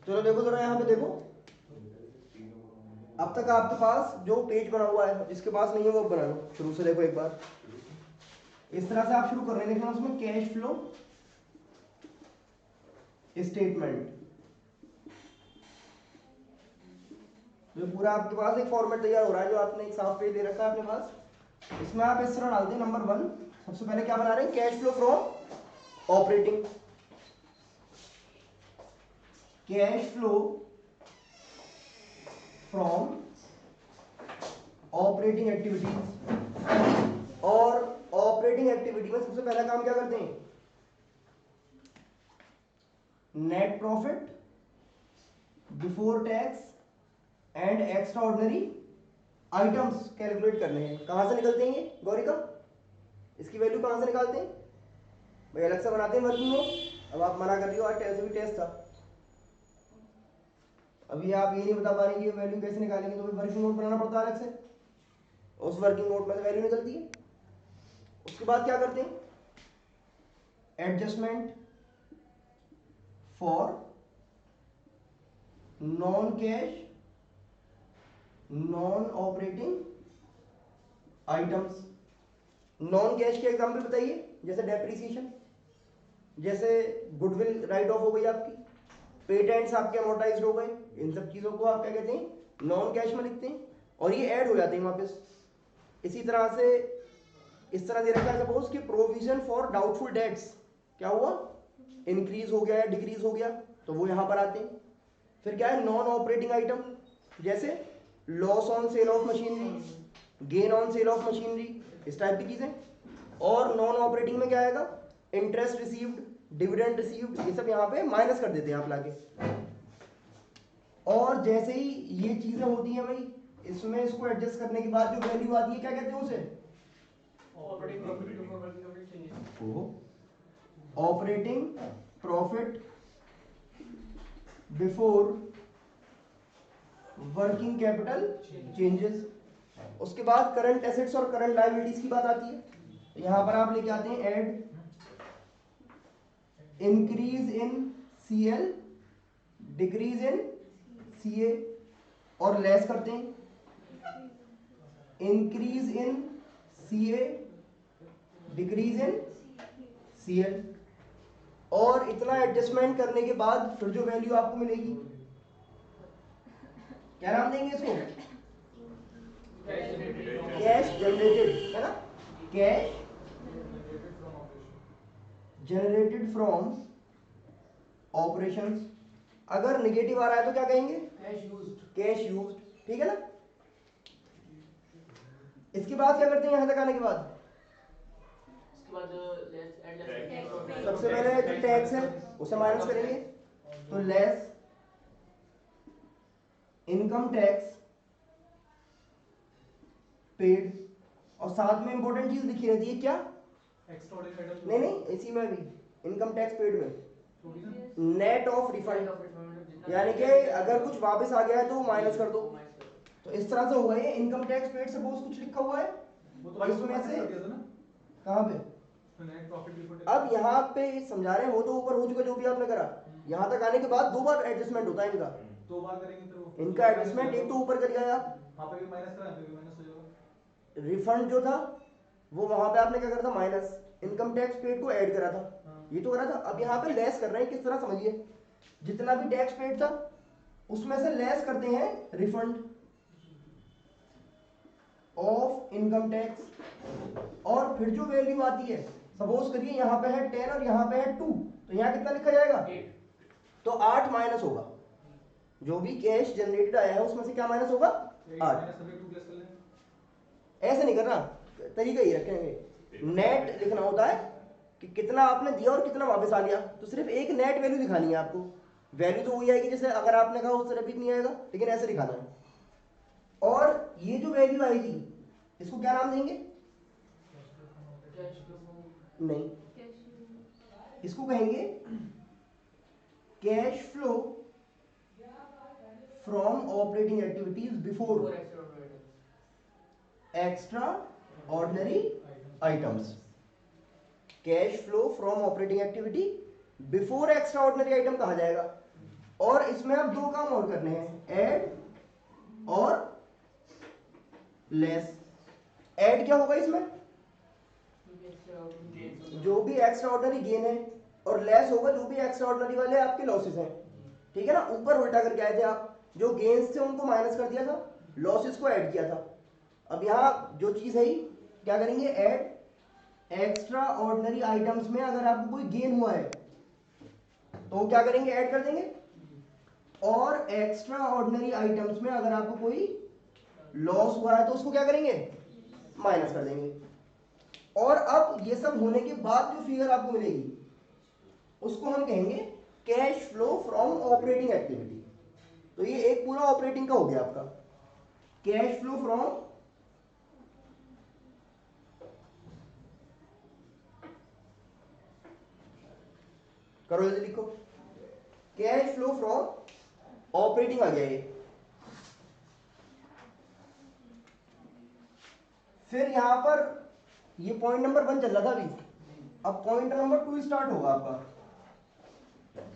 चलो देखो जरा यहाँ पे देखो, अब तक आपके पास जो पेज बना हुआ है, जिसके पास नहीं है वो बना लो शुरू से। देखो एक बार इस तरह से आप शुरू कर रहे हैं, देखना उसमें कैश फ्लो स्टेटमेंट, जो पूरा आपके पास एक फॉर्मेट तैयार हो रहा है, जो आपने एक साफ पेज दे रखा है अपने पास। इसमें आप इस तरह डालते हैं, नंबर 1 सबसे पहले क्या बना रहे हैं, cash flow from operating, cash flow from operating activities. और ऑपरेटिंग एक्टिविटी में सबसे पहला काम क्या करते हैं, net profit before tax and extra ordinary items calculate करने हैं। कहां से निकलते हैं ये गौरिका, इसकी वैल्यू कहां से निकालते हैं भाई, अलग से बनाते हैं वर्किंग नोट। अब आप मना कर रही हो, आज ऐसे भी टेस्ट था, अभी आप ये नहीं बता पा रही कि वैल्यू कैसे निकालेंगे, तो वर्किंग नोट बनाना पड़ता है अलग से, उस वर्किंग नोट में से वैल्यू निकलती है। उसके बाद क्या करते हैं, adjustment for non cash non operating items. Non cash के एग्जांपल बताइए, जैसे डेप्रिसिएशन, जैसे गुडविल राइट ऑफ हो गई आपकी, पेटेंट्स आपके अमोर्टाइज्ड हो गए, इन सब चीजों को आप क्या कहते हैं, नॉन कैश में लिखते हैं, और ये ऐड हो जाते हैं वापस। इसी तरह से इस तरह दे रखा है सपोज कि प्रोविजन फॉर डाउटफुल डेट्स, क्या हुआ, इंक्रीज हो गया या डिक्रीज हो गया, तो वो यहां पर आते हैं। फिर क्या है, नॉन ऑपरेटिंग आइटम, जैसे loss on sale of machinery, gain on sale of machinery, इस टाइप की चीजें। और नॉन ऑपरेटिंग में क्या आएगा, इंटरेस्ट रिसीव्ड, डिविडेंड रिसीव्ड, ये सब यहाँ पे माइनस कर देते हैं आप लाके। और जैसे ही ये चीजें होती हैं भाई, इसमें इसको एडजस्ट करने के बाद जो वैल्यू आती है, क्या कहते हैं उसे, operating profit before working capital changes. उसके बाद करंट एसेट्स और करंट लायबिलिटीज की बात आती है। यहां पर आप लेके आते हैं add increase in CL, decrease in CA, और लेस करते हैं increase in CA, decrease in CL. और इतना एडजस्टमेंट करने के बाद फिर जो वैल्यू आपको मिलेगी, क्या नाम देंगे इसको, कैश जनरेटेड, है ना, कैश जनरेटेड फ्रॉम ऑपरेशंस। अगर निगेटिव आ रहा है तो क्या कहेंगे, कैश यूज्ड, ठीक है ना। इसके बाद क्या करते हैं, यहां तक आने के बाद सबसे पहले जो टैक्स है उसे माइनस करेंगे, तो लेस इनकम टैक्स पेड। और साथ में इंपॉर्टेंट चीज लिखी रहती है, क्या, नहीं नहीं, इसी में भी इनकम टैक्स पेड में नेट ऑफ रिफंड, यानी कि अगर कुछ वापस आ गया है तो माइनस कर दो। तो इस तरह से होगा ये इनकम टैक्स पेड, सपोज कुछ लिखा हुआ है इसमें से, कहां पे, अब यहाँ पे समझा रहे हैं, वो तो ऊपर हो चुका जो भी आपने करा, यहाँ तक आने के बाद 2 बार एडजस्टमेंट होता है इनका, 2 बार करेंगे तो इनका एडजस्टमेंट एक तो ऊपर कर दिया आप, वहां पे भी माइनस करा, पे भी माइनस हो जाएगा। रिफंड जो था वो वहां पे आपने क्या करा था, माइनस, इनकम टैक्स पेड को ऐड करा था, ये तो करा था। अब यहाँ पे लेस कर रहे हैं, किस तरह समझिए, जितना भी टैक्स पेड था उसमें से लेस करते हैं रिफंड ऑफ इनकम टैक्स। और फिर जो वैल्यू आती है, सपोज करिए यहाँ पे है 10 और यहाँ पे है 2, तो यहाँ कितना लिखा जाएगा, 8। तो 8 माइनस होगा, जो भी कैश जनरेटेड आया है उसमें से क्या माइनस होगा, 8। ऐसे नहीं करना, तरीका ही रखेंगे, नेट लिखना होता है कि कितना आपने दिया और कितना वापस आ गया, तो सिर्फ एक नेट वैल्यू दिखानी है आपको। वैल्यू तो वही आएगी जैसे अगर आपने कहा उस तरह भी नहीं आएगा, लेकिन ऐसे दिखाना है। और ये जो वैल्यू आई थी इसको क्या नाम देंगे, नहीं, इसको कहेंगे cash flow from operating activities before extra ordinary items. Cash flow from operating activity before extra ordinary item कहा जाएगा। और इसमें आप दो काम और करने हैं, ऐड और लेस। ऐड क्या होगा इसमें, जो भी एक्स्ट्रा ऑर्डिनरी गेन है, और लेस होगा जो भी एक्स्ट्रा ऑर्डिनरी वाले आपके लॉसेस हैं, ठीक है ना। ऊपर उल्टा करके आए थे आप, जो गेन्स थे उनको माइनस कर दिया था, लॉसेस को ऐड किया था। अब यहाँ जो चीज है ही क्या करेंगे, ऐड एक्स्ट्रा ऑर्डिनरी आइटम्स में अगर आपको कोई गेन हुआ है तो क्या करेंगे, ऐड कर देंगे। और एक्स्ट्रा ऑर्डिनरी आइटम्स में अगर आपको कोई लॉस हुआ है तो उसको क्या करेंगे, माइनस कर देंगे। और अब ये सब होने के बाद जो फिगर आपको मिलेगी उसको हम कहेंगे cash flow from operating activity. तो ये एक पूरा ऑपरेटिंग का हो गया आपका, कैश फ्लो फ्रॉम करो जल्दी लिखो, कैश फ्लो फ्रॉम ऑपरेटिंग आ गया ये। फिर यहां पर ये पॉइंट नंबर 1 चल रहा था अभी, अब पॉइंट नंबर 2 स्टार्ट होगा आपका।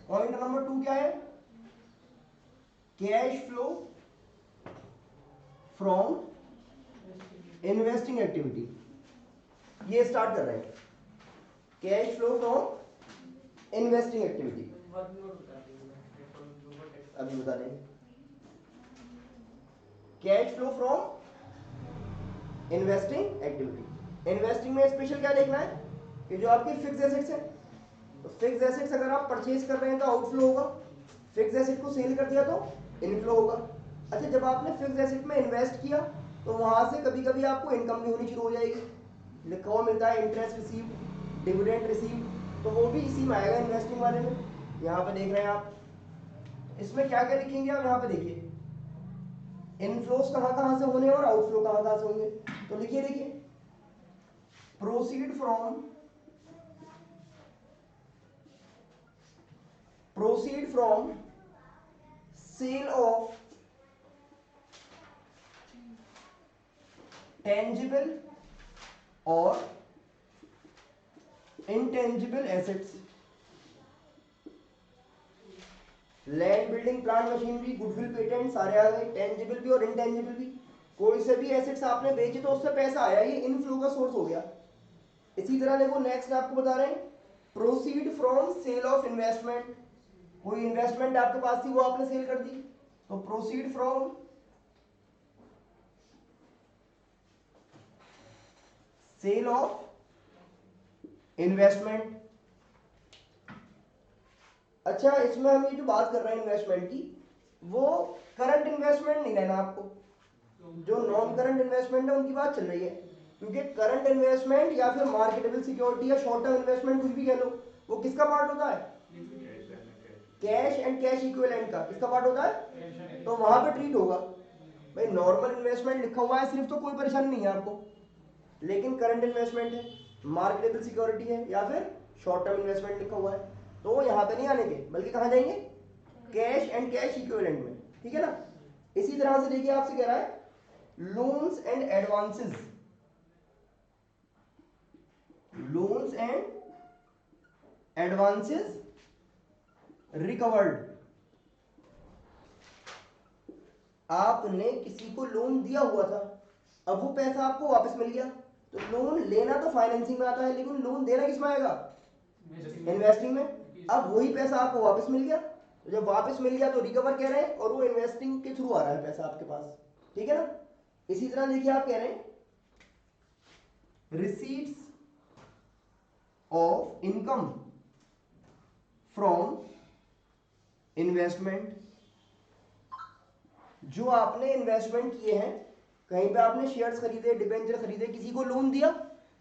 पॉइंट नंबर 2 क्या है, cash flow from investing activity. ये स्टार्ट कर रहे हैं, cash flow from investing activity. अभी बता देंगे, cash flow from investing activity. Investing में स्पेशल क्या देखना है कि जो आपकी फिक्स एसेट्स है, तो फिक्स एसेट्स अगर आप परचेज कर रहे हैं तो आउटफ्लो होगा, फिक्स एसेट को सेल कर दिया तो इनफ्लो होगा। अच्छा, जब आपने फिक्स एसेट में इन्वेस्ट किया तो वहां से कभी कभी आपको इनकम भी होनी शुरू हो जाएगी, लिखा हुआ मिलता है इंटरेस्ट रिसीव, डिविडेंड रिसीव, तो वो भी इसी में आएगा इन्वेस्टिंग वाले में। यहाँ पे देख रहे हैं आप, इसमें क्या क्या लिखेंगे आप, यहाँ पे देखिए इनफ्लोस कहाँ कहाँ से होने और आउटफ्लो कहाँ कहाँ से होंगे। तो लिखिए, देखिए proceed from sale of tangible और intangible assets, land building plant machinery goodwill patent सारे आ गए, टेंजिबल भी और इंटेंजिबल भी। कोई से भी एसेट्स आपने बेचे तो उससे पैसा आया, ये इनफ्लो का सोर्स हो गया। इसी तरह देखो नेक्स्ट आपको बता रहे हैं proceed from sale of investment, कोई इन्वेस्टमेंट आपके पास थी वो आपने सेल कर दी, तो proceed from sale of investment. अच्छा, इसमें हम ये जो बात कर रहे हैं इन्वेस्टमेंट की, वो करंट इन्वेस्टमेंट नहीं लेना आपको, जो नॉन करंट इन्वेस्टमेंट है उनकी बात चल रही है। क्योंकि करंट इन्वेस्टमेंट या फिर मार्केटेबल सिक्योरिटी या शॉर्ट टर्म इन्वेस्टमेंट कुछ भी कह लो, वो किसका पार्ट होता है, कैश एंड कैश इक्विवेलेंट का। किसका पार्ट होता है, तो वहां पे ट्रीट होगा। भाई नॉर्मल इन्वेस्टमेंट लिखा हुआ है सिर्फ तो कोई परेशानी नहीं है आपको, लेकिन करंट इन्वेस्टमेंट है, मार्केटेबल सिक्योरिटी है या फिर शॉर्ट टर्म इन्वेस्टमेंट लिखा हुआ है, तो यहाँ पे नहीं आने के, बल्कि कहाँ जाएंगे, कैश एंड कैश इक्विवेलेंट में, ठीक है ना। इसी तरह से देखिए आपसे कह रहा है loans and advances, loans and advances recovered. आपने किसी को लोन दिया हुआ था, अब वो पैसा आपको वापस मिल गया, तो लोन लेना तो फाइनेंसिंग में आता है, लेकिन लोन देना किसमें आएगा, इन्वेस्टिंग में। अब वही पैसा आपको वापस मिल गया, तो जब वापस मिल गया तो रिकवर कह रहे हैं, और वो इन्वेस्टिंग के थ्रू आ रहा है पैसा आपके पास, ठीक है ना। इसी तरह देखिए आप कह रहे हैं receipts of income from investment. जो आपने इन्वेस्टमेंट किए हैं, कहीं पे आपने शेयर्स खरीदे, डिबेंचर खरीदे, किसी को लोन दिया,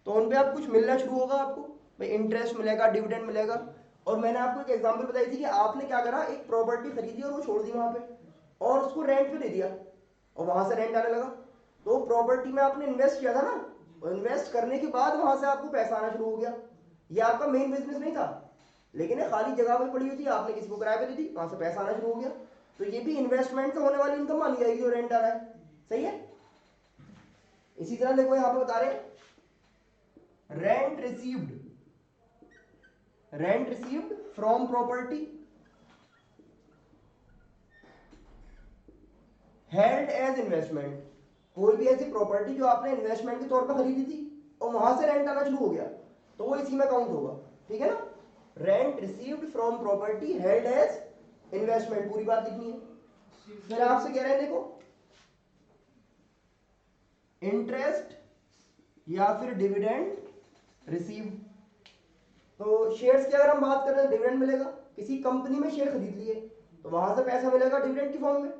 तो उन पे आप कुछ मिलना शुरू होगा आपको, भाई इंटरेस्ट मिलेगा, डिविडेंड मिलेगा। और मैंने आपको एक एग्जांपल बताई थी कि आपने क्या करा, एक प्रॉपर्टी खरीदी और वो छोड़ दी वहां पे, और उसको रेंट पे दे दिया, और वहां से रेंट आने लगा। तो प्रॉपर्टी में आपने इन्वेस्ट किया था ना, और इन्वेस्ट करने के बाद वहां से आपको पैसा आना शुरू हो गया। ये आपका मेन बिजनेस नहीं था, लेकिन खाली जगह में पड़ी हुई थी, आपने किसी को किराए पे दी थी, वहां से पैसा आना शुरू हो गया। तो ये भी इन्वेस्टमेंट से होने वाली इनकम मानी जाएगी जो रेंट आ रहा है, सही है। इसी तरह देखो यहां पे बता रहे हैं rent received, rent received from property, held as investment, कोई भी ऐसी प्रॉपर्टी जो आपने इन्वेस्टमेंट के तौर पर खरीदी थी और वहां से रेंट आना शुरू हो गया तो वो इसी में काउंट होगा, ठीक है ना। Rent received from property held as investment, पूरी बात लिखनी है। फिर आपसे कह रहे हैं देखो इंटरेस्ट या फिर डिविडेंड रिसीव, तो शेयर्स की अगर हम बात कर रहे हैं डिविडेंड मिलेगा, किसी कंपनी में शेयर खरीद लिए तो वहां से पैसा मिलेगा डिविडेंड की फॉर्म में,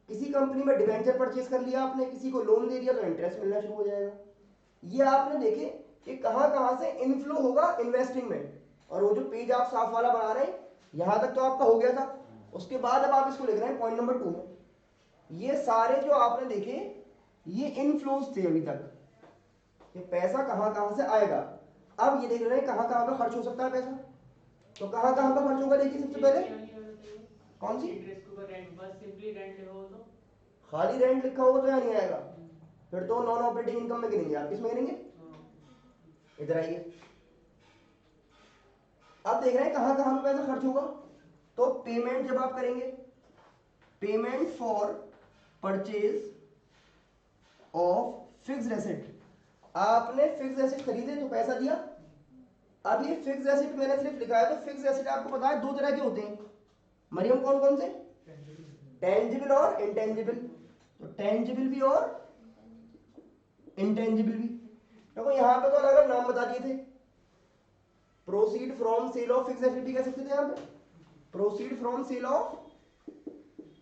किसी कंपनी में डिवेंचर परचेज कर लिया आपने, किसी को लोन दे दिया तो इंटरेस्ट मिलना शुरू हो जाएगा। ये आपने देखे कि कहां कहां से इनफ्लो होगा इन्वेस्टिंग में, और वो जो पेज आप साफ वाला बना रहे हैं यहां तक तो आपका हो गया था, उसके बाद अब आप इसको लिख रहे हैं पॉइंट नंबर 2 में, ये सारे जो आपने देखे ये इनफ्लोज थे अभी तक, ये पैसा कहां कहां से आएगा। अब ये देख रहे हैं कहां कहां पे खर्च हो सकता है पैसा, तो कहां कहां पे खर्च होगा देखिए सबसे पहले कौन सी, खाली रेंट लिखा होगा तो यहाँ नहीं आएगा, फिर तो नॉन ऑपरेटिंग इनकम में गिनेंगे आप, किसमें गिनेंगे, इधर आइए। अब देख रहे हैं कहां कहां पे पैसा खर्च होगा, तो पेमेंट जब आप करेंगे, payment for purchase of fixed asset, आपने फिक्स्ड एसेट खरीदे तो पैसा दिया। अब ये फिक्स्ड एसेट मैंने सिर्फ लिखा है, तो फिक्स्ड एसेट आपको पता है दो तरह के होते हैं मरियम, कौन कौन से, टेंजिबल और इंटेंजिबल, तो टेंजिबल भी और इंटेंजिबल भी। देखो यहां पे तो अलग अलग नाम बता दिए थे, proceed from sale of fixed asset भी कह सकते थे यहां पे, proceed from sale of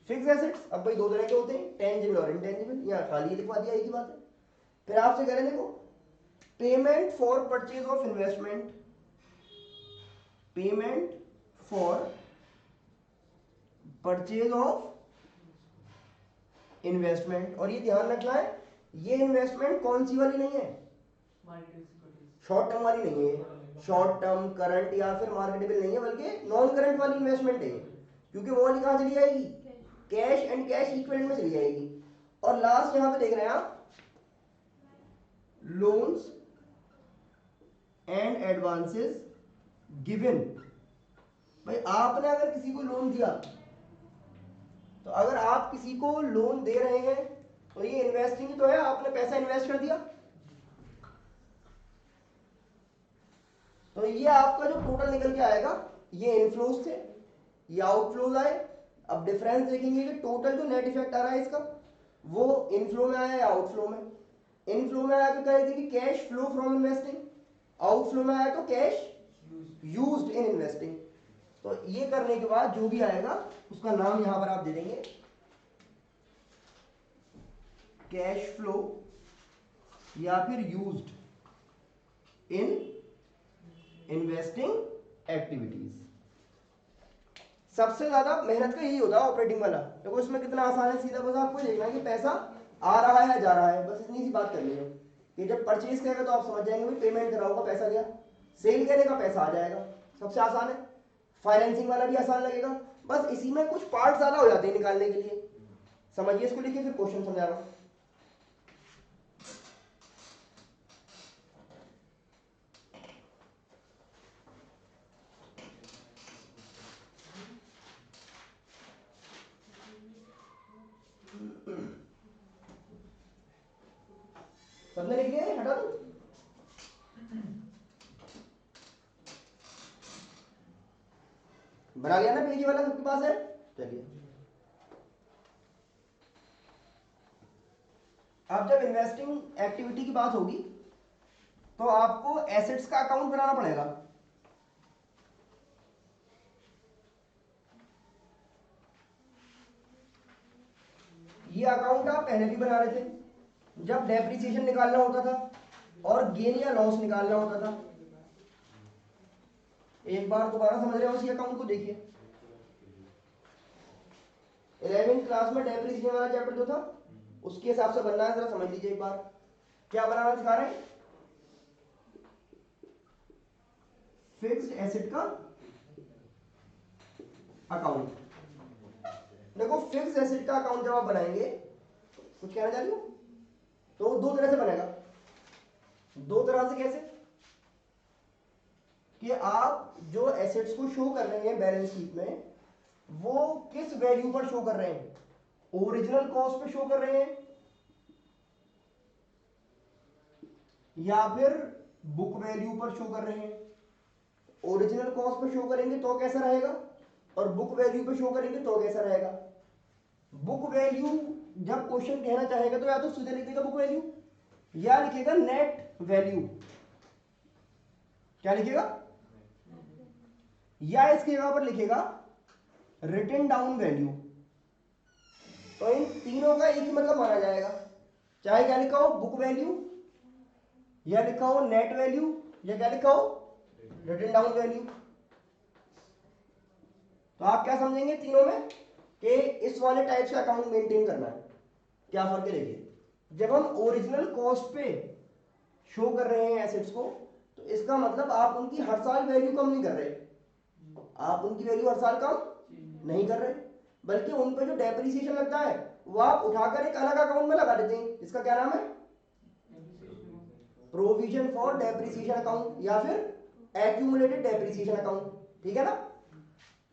fixed assets. अब भाई दो तरह के होते हैं टेंजिबल और इंटेंजिबल, यहां खाली लिखवा दिया, एक ही बात है। फिर आपसे कह रहे हैं देखो payment for purchase of investment, payment for purchase of investment, और ये ध्यान रखना है ये इन्वेस्टमेंट कौन सी वाली नहीं है, शॉर्ट टर्म वाली नहीं है, शॉर्ट टर्म करंट या फिर मार्केटेबल नहीं है, बल्कि नॉन करंट वाली इन्वेस्टमेंट है, क्योंकि वो वाली कहां चली जाएगी, कैश एंड कैश इक्विवेलेंट में चली जाएगी। और लास्ट यहां पे देख रहे हैं आप लोन्स एंड एडवांसेस गिवन, भाई आपने अगर किसी को लोन दिया तो अगर आप किसी को लोन दे रहे हैं तो ये इन्वेस्टिंग तो है, आपने पैसा इन्वेस्ट कर दिया, तो ये आपका जो टोटल निकल के आएगा ये इनफ्लोज थे, ये आउटफ्लोज आए। अब डिफरेंस देखेंगे कि टोटल जो नेट इफेक्ट आ रहा है इसका वो इनफ्लो में आया या आउटफ्लो में, इनफ्लो में आया तो कहेंगे कि cash flow from investing, outflow में आया तो कैश यूज्ड इन इन्वेस्टिंग। तो ये करने के बाद जो भी आएगा उसका नाम यहां पर आप दे देंगे कैश फ्लो या फिर यूज्ड इन इन्वेस्टिंग एक्टिविटीज। सबसे ज्यादा मेहनत का यही होता है ऑपरेटिंग वाला, देखो तो इसमें कितना आसान है, सीधा बस आपको देखना है कि पैसा आ रहा है या जा रहा है, बस इतनी सी बात करनी है कि जब परचेज करेगा तो आप समझ जाएंगे पेमेंट करा होगा पैसा गया, सेल करेगा पैसा आ जाएगा, सबसे आसान है। फाइनेंसिंग वाला भी आसान लगेगा, बस इसी में कुछ पार्ट ज्यादा हो जाते हैं निकालने के लिए। समझिए इसको, लिखिए फिर क्वेश्चन समझा रहा हूं। सबने लिख लिया, हटा दो, बना लिया ना, पेज वाला सबके पास है, चलिए। अब जब इन्वेस्टिंग एक्टिविटी की बात होगी तो आपको एसेट्स का अकाउंट बनाना पड़ेगा। ये अकाउंट आप पहले भी बना रहे थे जब डेप्रिसिएशन निकालना होता था और गेन या लॉस निकालना होता था। एक बार दोबारा समझ रहे हो उसी अकाउंट को, देखिए 11वीं क्लास में डेप्रिसिएशन वाला चैप्टर जो था उसके हिसाब से बनना है, जरा समझ लीजिए एक बार क्या बनाना सिखा रहे हैं। फिक्स्ड एसेट का अकाउंट, देखो फिक्स्ड एसेट का अकाउंट जब आप बनाएंगे, कुछ कहना चाह रही हो, तो दो तरह से बनेगा। दो तरह से कैसे, कि आप जो एसेट्स को शो कर रहे हैं बैलेंस शीट में वो किस वैल्यू पर शो कर रहे हैं, ओरिजिनल कॉस्ट पे शो कर रहे हैं या फिर बुक वैल्यू पर शो कर रहे हैं। ओरिजिनल कॉस्ट पे शो करेंगे तो कैसा रहेगा और बुक वैल्यू पे शो करेंगे तो कैसा रहेगा। बुक वैल्यू जब क्वेश्चन कहना चाहेगा तो या तो सीधे लिख देगा बुक वैल्यू या लिखेगा नेट वैल्यू। क्या लिखेगा, या इसकी जगह पर लिखेगा रिटन डाउन वैल्यू। तो इन तीनों का एक ही मतलब माना जाएगा, चाहे क्या लिखा हो बुक वैल्यू या लिखा हो नेट वैल्यू या क्या लिखा हो रिटन डाउन वैल्यू। तो आप क्या समझेंगे तीनों में कि इस वाले टाइप से अकाउंट मेंटेन करना है। क्या फर्क है देखिए, जब हम ओरिजिनल कॉस्ट पे शो कर रहे हैं एसेट्स को तो इसका मतलब आप उनकी हर साल वैल्यू कम नहीं कर रहे, आप उनकी वैल्यू हर साल कम नहीं कर रहे, बल्कि उन पर जो डेप्रिसिएशन लगता है वो आप उठाकर एक अलग अकाउंट में लगा देते हैं जिसका क्या नाम है प्रोविजन फॉर डेप्रिसिएशन अकाउंट या फिर एक्यूमुलेटेड डेप्रिसिएशन अकाउंट। ठीक है ना,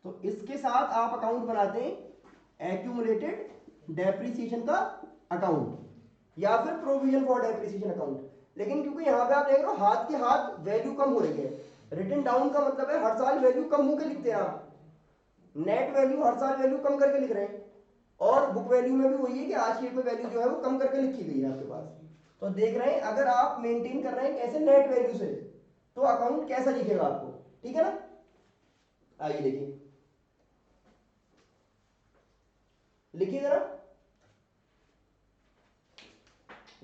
तो इसके साथ आप अकाउंट बनाते हैं एक्यूमुलेटेड डेप्रिसिएशन का अकाउंट या फिर प्रोविजन फॉर डेप्रिसिएशन अकाउंट। लेकिन क्योंकि यहां पे आप देख रहे हो हाथ के हाथ वैल्यू कम हो रही है, रिटन डाउन का मतलब है हर साल वैल्यू कम होकर लिखते हैं आप, नेट वैल्यू हर साल वैल्यू कम करके लिख रहे हैं और बुक वैल्यू में भी वही है कि आज की वैल्यू जो है वो कम करके लिखी गई है आपके पास। तो देख रहे हैं अगर आप मेंटेन कर रहे हैं कैसे नेट वैल्यू से तो अकाउंट कैसा दिखेगा आपको। ठीक है ना, आइए देखिए लिखिए जरा,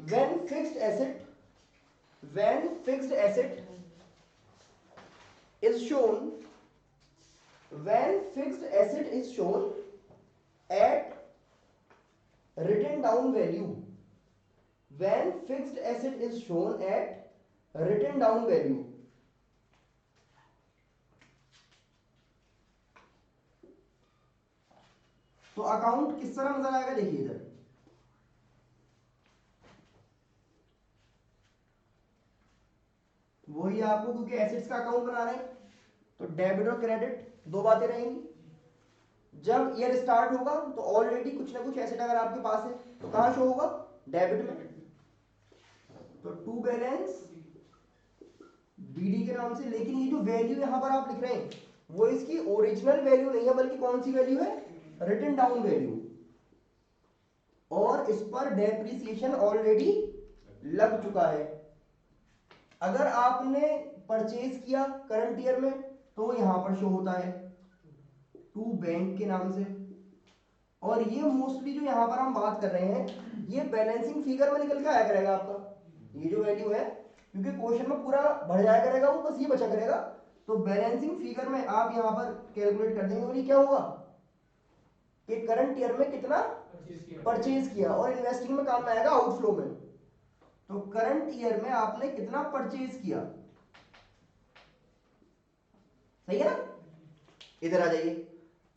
when fixed asset is shown at written down value, when fixed asset is shown at written down value, तो अकाउंट किस तरह नजर आएगा देखिए इधर, वही आपको क्योंकि एसेट्स का अकाउंट बना रहे हैं तो डेबिट और क्रेडिट दो बातें रहेंगी। जब ईयर स्टार्ट होगा तो ऑलरेडी कुछ ना कुछ एसेट अगर आपके पास है तो कहां शो होगा डेबिट में, तो टू बैलेंस बीडी के नाम से। लेकिन ये जो वैल्यू यहां पर आप लिख रहे हैं वो इसकी ओरिजिनल वैल्यू नहीं है बल्कि कौन सी वैल्यू है रिटन डाउन वैल्यू, और इस पर डेप्रिसिएशन ऑलरेडी लग चुका है। अगर आपने परचेज किया करंट ईयर में तो यहां पर शो होता है टू बैंक के नाम से, और ये मोस्टली जो यहां पर हम बात कर रहे हैं ये बैलेंसिंग फिगर में निकल के आया करेगा आपका ये जो वैल्यू है, क्योंकि क्वेश्चन में पूरा भर जाया करेगा वो, बस ये बचा करेगा। तो बैलेंसिंग फिगर में आप यहां पर कैलकुलेट कर देंगे और ये क्या होगा कि करंट ईयर में कितना परचेज किया, और इन्वेस्टिंग में काम में आएगा आउटफ्लो में। तो करंट ईयर में आपने कितना परचेज किया, सही है ना। इधर आ जाइए,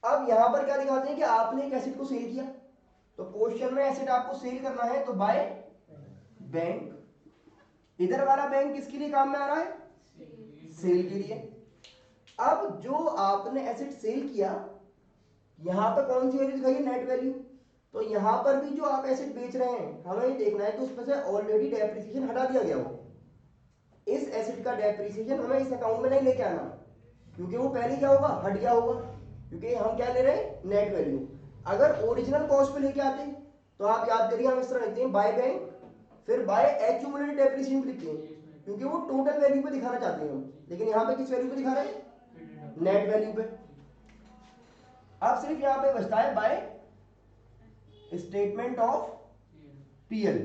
अब यहां पर क्या दिखाते हैं कि आपने एक एसेट को सेल किया, तो क्वेश्चन में एसेट आपको सेल करना है तो बाय बैंक, इधर वाला बैंक किसके लिए काम में आ रहा है सेल के लिए। अब जो आपने एसेट सेल किया यहां पर कौन सी वैल्यू दिखाई है नेट वैल्यू, तो यहां पर भी जो आप एसेट बेच रहे हैं हमें ये देखना है कि उसमें से ऑलरेडी डेप्रिसिएशन हटा दिया गया हो। इस एसेट का डेप्रिसिएशन हमें इस अकाउंट में नहीं लेके आना क्योंकि वो पहले क्या होगा हट गया होगा, क्योंकि हम क्या ले रहे हैं नेट वैल्यू। अगर ओरिजिनल कॉस्ट पे लेके आते तो आप याद करिए हम इस तरह लिखते हैं बाय बैंक फिर बाय एक्यूमुलेटेड डेप्रिसिएशन लिखते हैं क्योंकि वो टोटल वैल्यू पे दिखाना चाहते हैं हम, लेकिन यहाँ पे किस वैल्यू पे दिखा रहे हैं नेट वैल्यू पे। अब सिर्फ यहाँ पे बचता है बाय स्टेटमेंट ऑफ पीएल,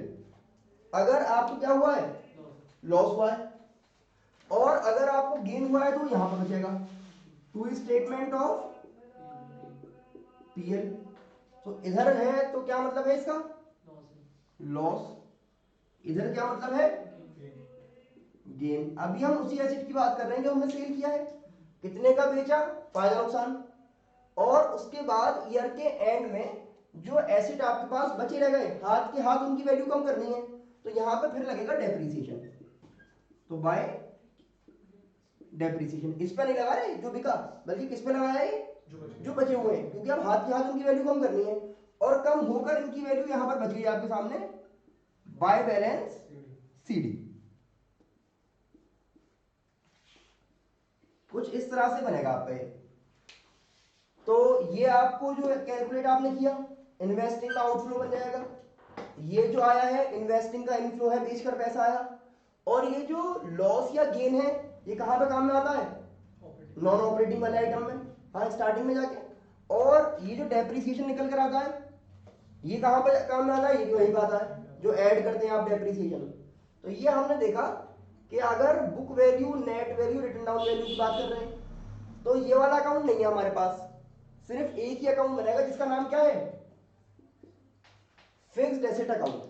अगर आपको क्या हुआ है लॉस हुआ है, और अगर आपको गेन हुआ है तो यहां पर बचेगा टू स्टेटमेंट ऑफ पीएल। तो इधर है तो क्या मतलब है इसका लॉस, इधर क्या मतलब है गेन। अभी हम उसी एसेट की बात कर रहे हैं जो हमने सेल किया है, कितने का बेचा फायदा नुकसान, और उसके बाद ईयर के एंड में जो एसेट आपके पास बचे रह गए हाथ के हाथ उनकी वैल्यू कम करनी है तो यहां पे फिर लगेगा डेप्रिसिएशन, तो बाय डेप्रिसिएशन इस पे नहीं लगा रहे जो बिका बल्कि किस पे लगाया है जो बचे हुए हैं, क्योंकि अब हाथ के हाथ उनकी वैल्यू कम करनी है। और कम होकर इनकी वैल्यू यहां पर बच गई आपके सामने बाय बैलेंस सीडी। कुछ इस तरह से बनेगा आपका ये। तो ये आपको जो कैलकुलेट आपने किया, इन्वेस्टिंग का आउटफ्लो बन जाएगा, ये जो आया है इन्वेस्टिंग का इनफ्लो है, बेचकर पैसा आया, और ये जो लॉस या गेन है ये कहां पे काम में आता है, नॉन ऑपरेटिंग वाले आइटम में, हाँ स्टार्टिंग में जाके। और ये जो डेप्रिसिएशन निकल कर आता है ये कहां पर काम में आता है, ये भी वहीं पे आता है जो ऐड करते हैं आप डेप्रिसिएशन। तो ये हमने देखा कि अगर book value, net value, return down value की बात कर रहे हैं तो ये वाला अकाउंट नहीं है हमारे पास, सिर्फ एक ही अकाउंट बनेगा जिसका नाम क्या है, फिक्स्ड एसेट अकाउंट।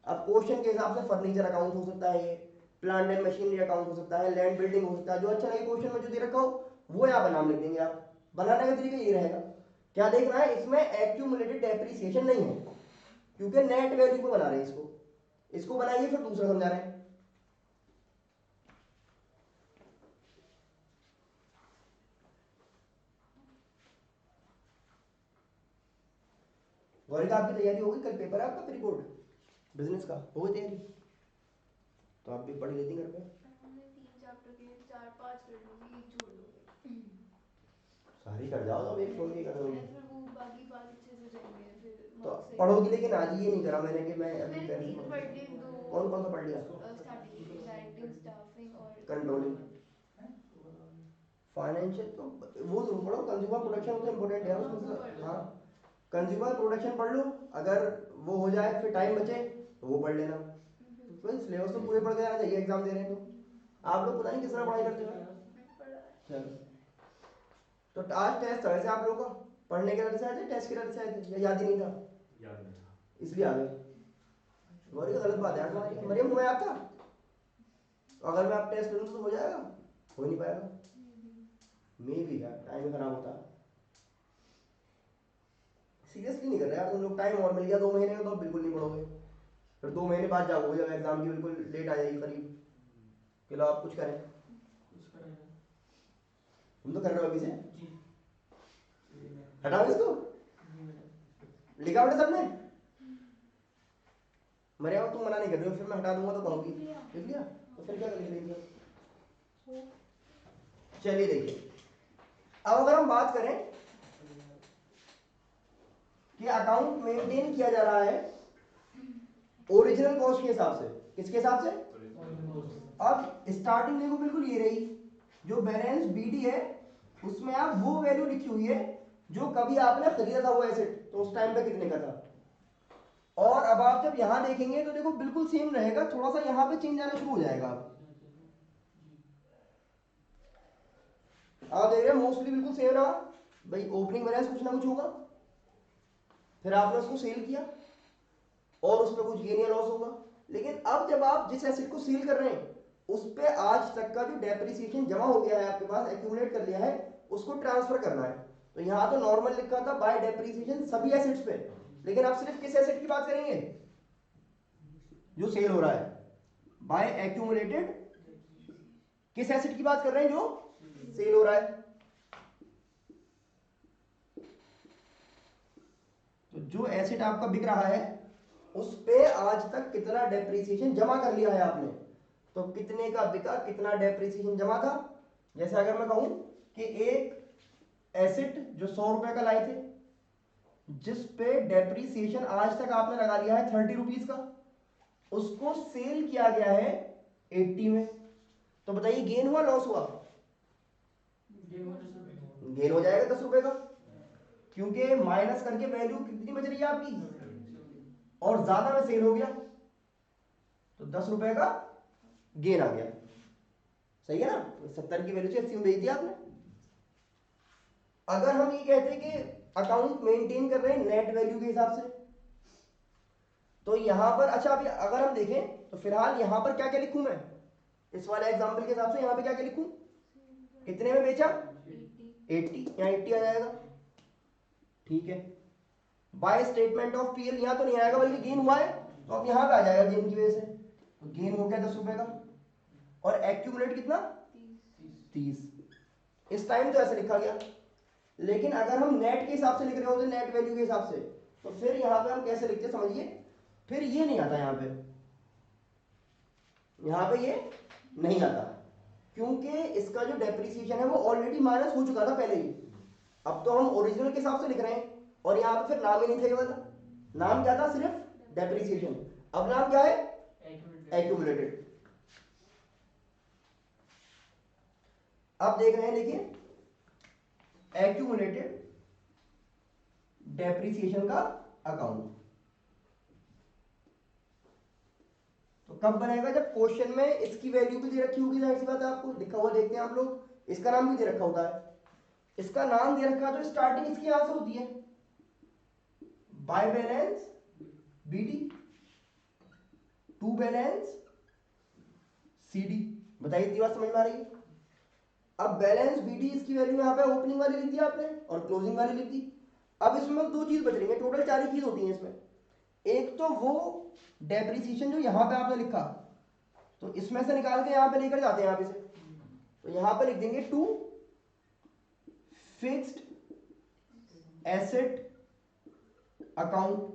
अब क्वेश्चन के हिसाब से फर्नीचर अकाउंट हो सकता है, ये प्लांट एंड मशीनरी अकाउंट हो सकता है, लैंड बिल्डिंग हो सकता है, जो अच्छा लगे क्वेश्चन में जो दे रखा हो वो यहाँ पर नाम लिख देंगे आप। बनाने का तरीका ये रहेगा, क्या देखना है इसमें एक्यूमुलेटेड डेप्रिसिएशन नहीं है क्योंकि नेट वैल्यू पे बना रहे हैं इसको, इसको बनाइए फिर दूसरा समझा रहे हैं। गौरी का आपकी तैयारी होगी, कल पेपर है आपका प्री बोर्ड बिजनेस का, हो गई तैयारी? तो आप भी पढ़ लेती घर पे। हमने 3 चैप्टर के 4-5 कर लूंगी, एक छोड़ दूंगी। सारी कर जाओ तो एक छोड़ के कर दोगे फिर वो बाकी 5 अच्छे से जाएंगे फिर तो marks से। पढ़ोगी, लेकिन आज ये नहीं करा मैंने कि मैं अभी मैंने पहले 3 पढ़ लिए, 2 कौन कौन सा पढ़ लिया? स्टार्टिंग के, डायरेक्टिंग, स्टाफिंग और कंट्रोलिंग, फाइनेंशियल तो वो जरूर पढ़ो, कंज्यूमर प्रोडक्शन तो इम्पोर्टेंट है उसमें से। हाँ कंज्यूमर प्रोडक्शन पढ़ लो, अगर वो हो जाए फिर टाइम बचे तो वो पढ़ लेना। तो सिलेबस तो पूरे पढ़ के जाना चाहिए एग्जाम दे रहे हैं तो। आप लोग पता नहीं किस तरह पढ़ाई करते हो। चलो तो आज टेस्ट था वैसे आप लोगों का, पढ़ने के डर से आए थे, टेस्ट के डर से आए थे, या याद ही नहीं था? याद नहीं था इसलिए आ गए। गौरी गलत बात है तुम्हारी, मरियम तुम्हें याद था? अगर मैं आप टेस्ट करूँ तो हो जाएगा, हो नहीं पाएगा। मे भी यार टाइम खराब होता है, सीरियसली नहीं कर रहे यार तुम लोग। टाइम और मिल गया 2 महीने में तो बिल्कुल नहीं पढ़ोगे, फिर 2 महीने बाद जाओगे जब एग्जाम की बिल्कुल डेट आ जाएगी करीब कि लो आप कुछ करें। तुम तो कर रहे हो अभी से, हटाओ इसको, लिखा बेटा सबने? मरिया तुम मना नहीं कर रहे हो, फिर मैं हटा दूंगा तो कहोगी लिख लिया, तो फिर क्या कर लीजिए। चलिए देखिए, अब अगर हम बात करें कि अकाउंट मेंटेन किया जा रहा है ओरिजिनल कॉस्ट के हिसाब से, किसके हिसाब से? अब स्टार्टिंग देखो बिल्कुल ये रही, जो बैलेंस बीडी है उसमें आप वो वैल्यू लिखी हुई है जो कभी आपने खरीदा था वो एसेट, तो उस टाइम पे कितने का था। और अब आप जब यहां देखेंगे तो देखो बिल्कुल सेम रहेगा, थोड़ा सा यहां पे चेंज आना शुरू हो जाएगा। आप देख रहे हैं मोस्टली बिल्कुल सेम रहा भाई, ओपनिंग बैलेंस कुछ ना कुछ होगा, फिर आपने उसको सेल किया और उस पर कुछ गेन या लॉस होगा। लेकिन अब जब आप जिस एसेट को सेल कर रहे हैं उस पे आज तक का जो डेप्रिसिएशन जमा हो गया है आपके पास, एक्यूमुलेट कर लिया है, उसको ट्रांसफर करना है। तो यहां तो नॉर्मल लिखा था बाय डेप्रिसिएशन सभी एसेट्स पे, लेकिन आप सिर्फ किस एसेट की बात करेंगे जो सेल हो रहा है, बाय एक्यूमुलेटेड किस एसेट की बात कर रहे हैं जो सेल हो रहा है। तो जो एसेट आपका बिक रहा है उस पे आज तक कितना डेप्रिसिएशन जमा कर लिया है आपने, तो कितने का बिका, कितना डेप्रिसिएशन जमा था। जैसे अगर मैं कहूं कि एक एसेट जो 100 रुपए का लाए थे, जिस पे डेप्रिसिएशन आज तक आपने लगा लिया है 30 रुपीज का, उसको सेल किया गया है 80 में, तो बताइए गेन हुआ लॉस हुआ? गेन हो जाएगा 10 रुपए का, क्योंकि माइनस करके वैल्यू कितनी बच रही है आपकी, और ज्यादा में सेल हो गया तो 10 रुपए का गेन आ गया। सही है ना, 70 की वैल्यू से 80 में बेच दिया आपने। अगर हम ये कहते हैं कि अकाउंट मेंटेन कर रहे हैं नेट वैल्यू के हिसाब से, तो यहां पर अच्छा अभी अगर हम देखें तो फिलहाल यहां पर क्या क्या लिखूं मैं, इस वाले एग्जांपल के हिसाब से यहां पे क्या क्या लिखूं, कितने में बेचा 80, यहां 80 आ जाएगा, ठीक है। बाय स्टेटमेंट ऑफ पीएल यहां तो नहीं आएगा बल्कि गेन हुआ है, तो अब यहां पे आ जाएगा गेन की वजह से, तो गेन हो गया 10 रुपए का, और एक्यूमुलेट कितना 30। इस टाइम तो ऐसे लिखा गया, लेकिन अगर हम नेट के हिसाब से लिख रहे होते, नेट वैल्यू के हिसाब से, तो फिर यहाँ पे हम कैसे लिखते हैं समझिए, फिर ये नहीं आता यहाँ पे, यहाँ पे ये नहीं आता, क्योंकि इसका जो डेप्रिसिएशन है वो ऑलरेडी माइनस हो चुका था पहले ही। अब तो हम ओरिजिनल के हिसाब से लिख रहे हैं, और यहाँ पे फिर नाम ही नहीं था ये वाला, नाम क्या था, सिर्फ डेप्रिसिएशन। अब नाम क्या है, एक्यूमुलेटेड। अब देख रहे हैं, देखिए एक्यूमुलेटेड डेप्रिसिएशन का अकाउंट। तो कब बनेगा, जब क्वेश्चन में इसकी वैल्यू भी दे रखी होगी, जाहिर सी बात है, आपको लिखा हुआ देखते हैं आप लोग, इसका नाम भी दे रखा होता है, इसका नाम दे रखा है तो स्टार्टिंग इसकी यहां से होती है, by balance BD to balance CD. बताइए इतनी बात समझ में आ रही है। अब बैलेंस बीडी इसकी वैल्यू यहाँ पे ओपनिंग वाली लिख दी आपने और क्लोजिंग वाली लिख दी। अब इसमें दो चीज बच रही है, टोटल चार ही चीज होती है इसमें। एक तो वो डेप्रिसिएशन जो यहाँ पे आपने लिखा, तो इसमें से निकाल के यहाँ पे लेकर जाते हैं आप इसे, तो यहाँ पे लिख देंगे टू फिक्स्ड एसेट अकाउंट,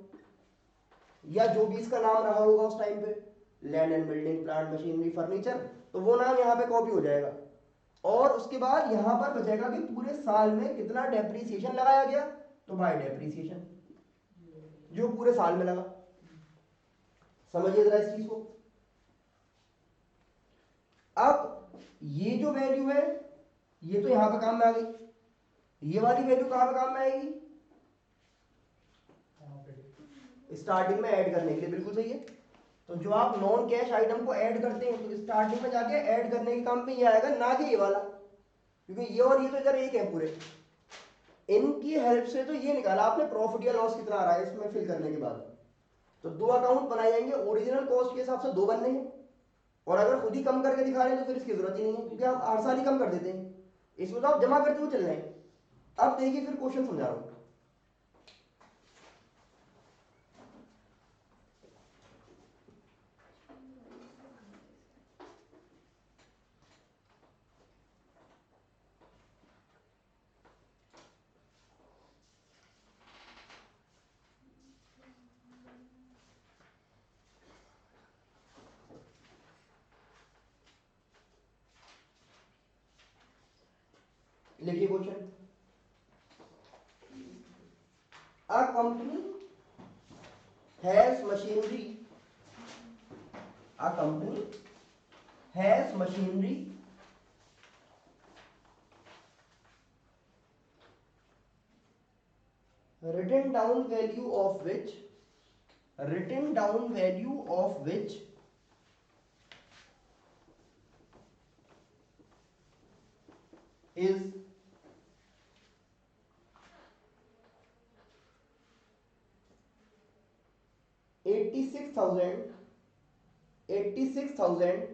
या जो भी इसका नाम रहा होगा उस टाइम पे, land and building, plant, machinery, furniture, तो वो नाम यहाँ पे कॉपी हो जाएगा। और उसके बाद यहाँ पर बचेगा कि पूरे साल में कितना डेप्रिसिएशन लगाया गया, तो बाय डेप्रिसिएशन जो पूरे साल में लगा। समझिए जरा इस चीज को। अब ये जो वैल्यू है ये तो यहां पे काम में आ गई, ये वाली वैल्यू कहां पे काम में आएगी, स्टार्टिंग में ऐड करने के लिए, बिल्कुल सही है। तो जो आप नॉन कैश आइटम को ऐड करते हैं तो स्टार्टिंग में जाके ऐड करने के काम पे ये आएगा, ना कि ये वाला, क्योंकि ये और ये तो इधर एक है पूरे, इनकी हेल्प से तो ये निकाला आपने प्रॉफिट या लॉस कितना आ रहा है इसमें फिल करने के बाद। तो दो अकाउंट बनाए जाएंगे, ओरिजिनल कॉस्ट के हिसाब से दो बनने हैं, और अगर खुद ही कम करके दिखा रहे हैं तो फिर इसकी जरूरत ही नहीं है, क्योंकि आप हर साल ही कम कर देते हैं, इसमें तो आप जमा करते हुए चल रहे हैं। अब देखिए फिर क्वेश्चन समझा रहा हूं। लिखिए question, a company has machinery, a company has machinery written down value of which, written down value of which is 86,000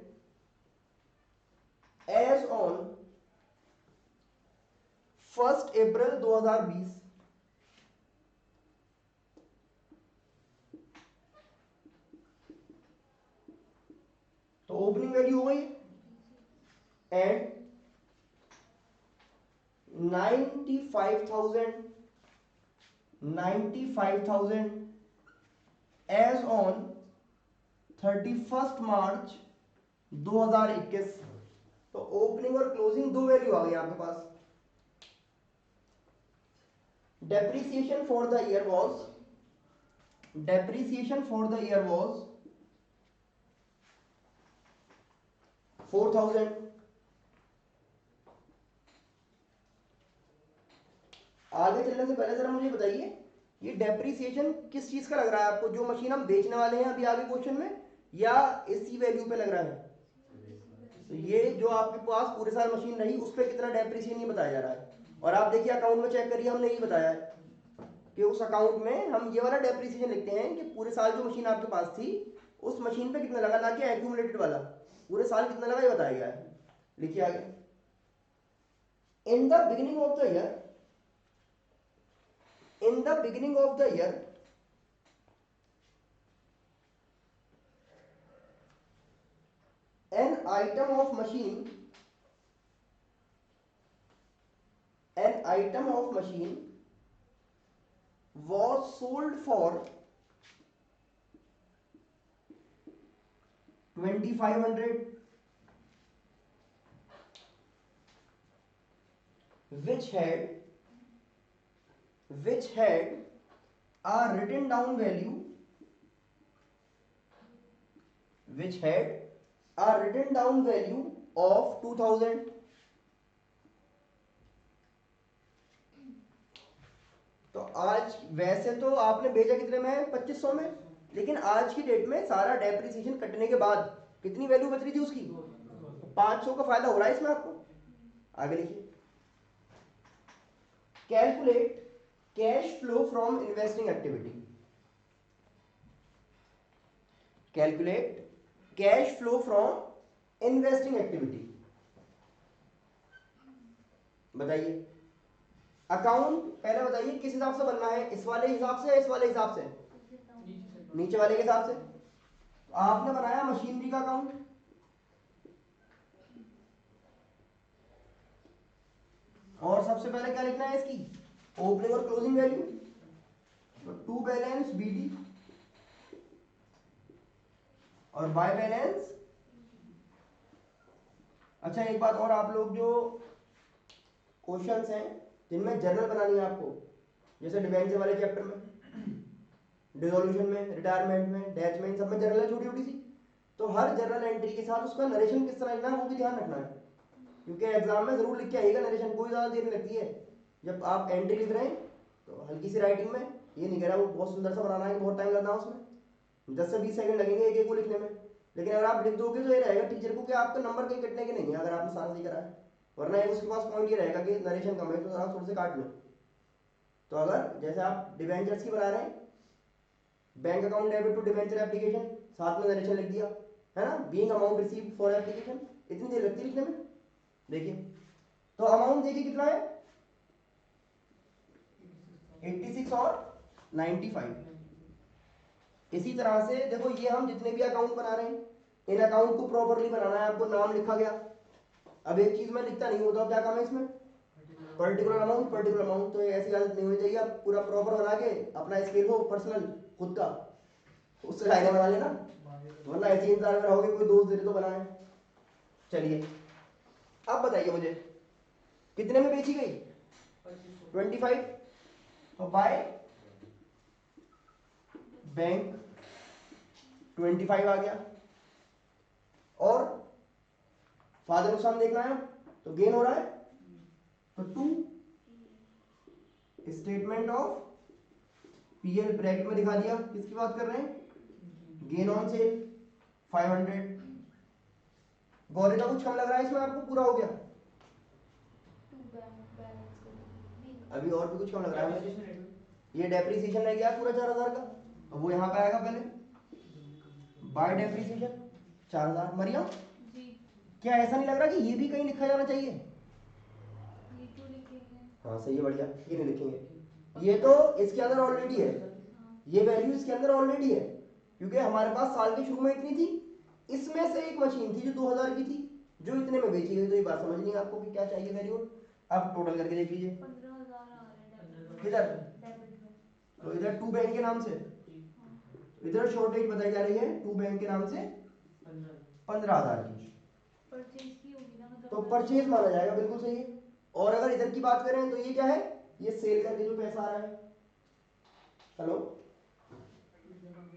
as on 1 अप्रैल 2020। तो ओपनिंग वैल्यू हो गई एंड 95,000 एज ऑन 31 मार्च 2021। तो ओपनिंग और क्लोजिंग दो वैल्यू आ गई आपके पास। Depreciation for the year was, depreciation for the year was 4,000। आगे चलने से पहले जरा मुझे बताइए ये डेप्रिसिएशन किस चीज का लग रहा है आपको, जो मशीन हम बेचने वाले हैं अभी आगे क्वेश्चन में, या इसी वैल्यू पे लग रहा है? तो ये जो आपके पास पूरे साल मशीन रही उस पर कितना डेप्रिसिएशन ये बताया जा रहा है। और आप देखिए अकाउंट में चेक करिए, हमने ये बताया है कि उस अकाउंट में हम ये वाला डेप्रिसिएशन लिखते हैं कि पूरे साल जो मशीन आपके पास थी उस मशीन पे कितना लगा, ना कि एक्यूमुलेटेड वाला पूरे साल कितना लगा ये बताया गया है। लिखिए आगे, in the beginning of the year, in the beginning of the year an item of machine was sold for 2500, which had a written down value, which had a written down value of 2000. तो आज वैसे तो आपने भेजा कितने में, 2500 में, लेकिन आज की डेट में सारा डेप्रिसिएशन कटने के बाद कितनी वैल्यू बच रही थी उसकी, 500 का फायदा हो रहा है इसमें आपको। आगे लिखिए, calculate cash flow from investing activity, calculate cash flow from investing activity. बताइए अकाउंट पहले बताइए किस हिसाब से बनना है, इस वाले हिसाब से या इस वाले हिसाब से, नीचे वाले के हिसाब से। तो आपने बनाया मशीनरी का अकाउंट, और सबसे पहले क्या लिखना है इसकी, ओपनिंग और क्लोजिंग वैल्यू। तो टू बैलेंस बीडी और बाय बैलेंस। अच्छा एक बात और, आप लोग जो क्वेश्चंस हैं जिनमें जर्नल बनानी है आपको, जैसे डिबेंचर वाले चैप्टर में, डिसोल्यूशन में, रिटायरमेंट में, डेथ में, इन सब में जर्नल है छोटी छोटी सी। तो हर जर्नल एंट्री के साथ उसका नरेशन किस तरह लिखना है वो भी ध्यान रखना है, क्योंकि एग्जाम में जरूर लिख के आइएगा नरेशन, कोई ज्यादा देर नहीं लगती है। जब आप एंट्री लिख रहे हैं तो हल्की सी राइटिंग में, ये नहीं कह रहा वो बहुत सुंदर सा बनाना है, बहुत टाइम लगना है उसमें, 10 से 20 सेकंड लगेंगे एक एक को लिखने में। लेकिन अगर आप लिख दोगे तो ये रहेगा टीचर को कि आपका नंबर कहीं कटने के नहीं है अगर आपने सारा सही करा है, वरना एक उसके पास पॉइंट ये रहेगा कि नरेशन कम है तो आप थोड़े से काट लो। तो अगर जैसे आप डिबेंचर्स की बना रहे हैं, bank account debit to debenture application, साथ में नरेशन लिख दिया है ना, being amount received for application, इतनी देर लगती है लिखने में। देखिए तो अमाउंट देखिए कितना है, 86 और 95। इसी तरह से देखो ये हम जितने भी अकाउंट बना रहे हैं, इन अकाउंट को प्रॉपरली बनाना है आपको, नाम लिखा गया। अब एक चीज में लिखता नहीं होता, क्या काम है इसमें, पर्टिकुलर अमाउंट, पर्टिकुलर अमाउंट। तो ऐसी आदत नहीं होनी चाहिए, आप पूरा प्रॉपर बना के अपना स्केल हो पर्सनल खुद का, उससे आगे बना लेना, वरना ऐसे इंतजार में रहोगे कोई दोस्त दे तो बनाए। चलिए अब बताइए मुझे कितने में बेची गई, 25। तो बाय बैंक 25 आ गया, और फायदा नुकसान देखना है तो गेन हो रहा है, तो 2 स्टेटमेंट ऑफ पीएल ब्रैकेट में दिखा दिया, किसकी बात कर रहे हैं, गेन ऑन सेल 500। गौरी का कुछ कम लग रहा है इसमें आपको, पूरा हो गया, अभी और भी कुछ कम लग रहा है मुझे, ये डेप्रिसिएशन रह गया पूरा 4000 का, अब वो यहाँ पे आएगा पहले, बाय डेप्रिसिएशन 4000। मरियम क्या ऐसा नहीं लग रहा कि ये भी कहीं लिखा जाना चाहिए, हाँ सही है, बढ़िया, ये नहीं लिखेंगे, ये तो इसके अंदर ऑलरेडी है, ये वैल्यू इसके अंदर ऑलरेडी है, क्योंकि हमारे पास साल के शुरू में इतनी थी, इसमें से एक मशीन थी जो 2000 की थी जो इतने में बेची गई। तो ये बात समझ नहीं आपको कि क्या चाहिए वैल्यू। अब टोटल करके देख लीजिए, किधर, तो इधर टू बैंक के नाम से, इधर शॉर्टेज बताई जा रही है टू बैंक के नाम से 15,000 की, तो परचेज माना जाएगा, बिल्कुल सही है। और अगर इधर की बात करें तो ये क्या है, ये सेल करके जो पैसा आ रहा है। हेलो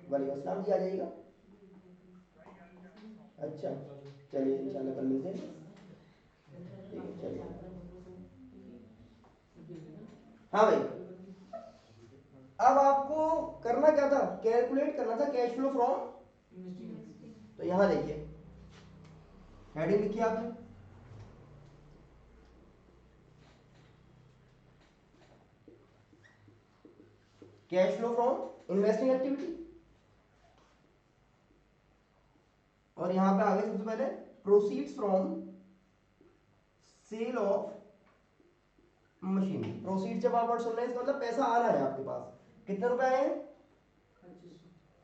वालेकुम अस्सलाम जी, आ जाइएगा। अच्छा चलिए इंशाल्लाह कल मिलते हैं, ठीक है चलिए। हाँ भाई, अब आपको करना क्या था, कैलकुलेट करना था कैश फ्लो फ्रॉम, तो यहां देखिए हेडिंग लिखी आपने, cash flow from investing activity, और यहां पे आगे सबसे पहले proceeds from sale of machine. Proceed जब आप वर्ड सुन रहे हैं इसका मतलब पैसा आ रहा है आपके पास, कितने रुपए आए हैं,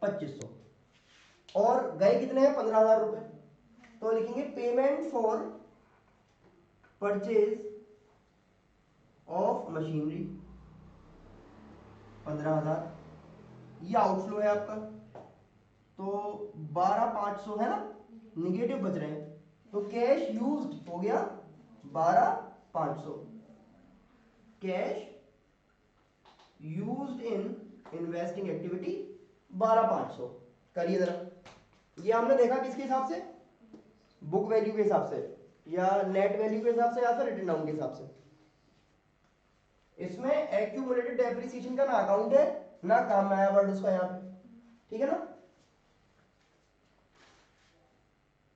2500, और गए कितने हैं, 15,000 रुपए। तो लिखेंगे payment for purchase of machinery, 15,000, ये आउटफ्लो है आपका, तो 12,500 है ना, निगेटिव बच रहे हैं, तो कैश यूज्ड हो गया 12,500, cash used in investing activity 12,500। करिए जरा, ये हमने देखा किसके हिसाब से, बुक वैल्यू के हिसाब से या नेट वैल्यू के हिसाब से या फिर रिटर्न डाउन के हिसाब से। इसमें एक्यूमुलेटेड डेप्रिसिएशन का ना अकाउंट है ना काम में आया वर्ड उसका यहाँ पे, ठीक है ना।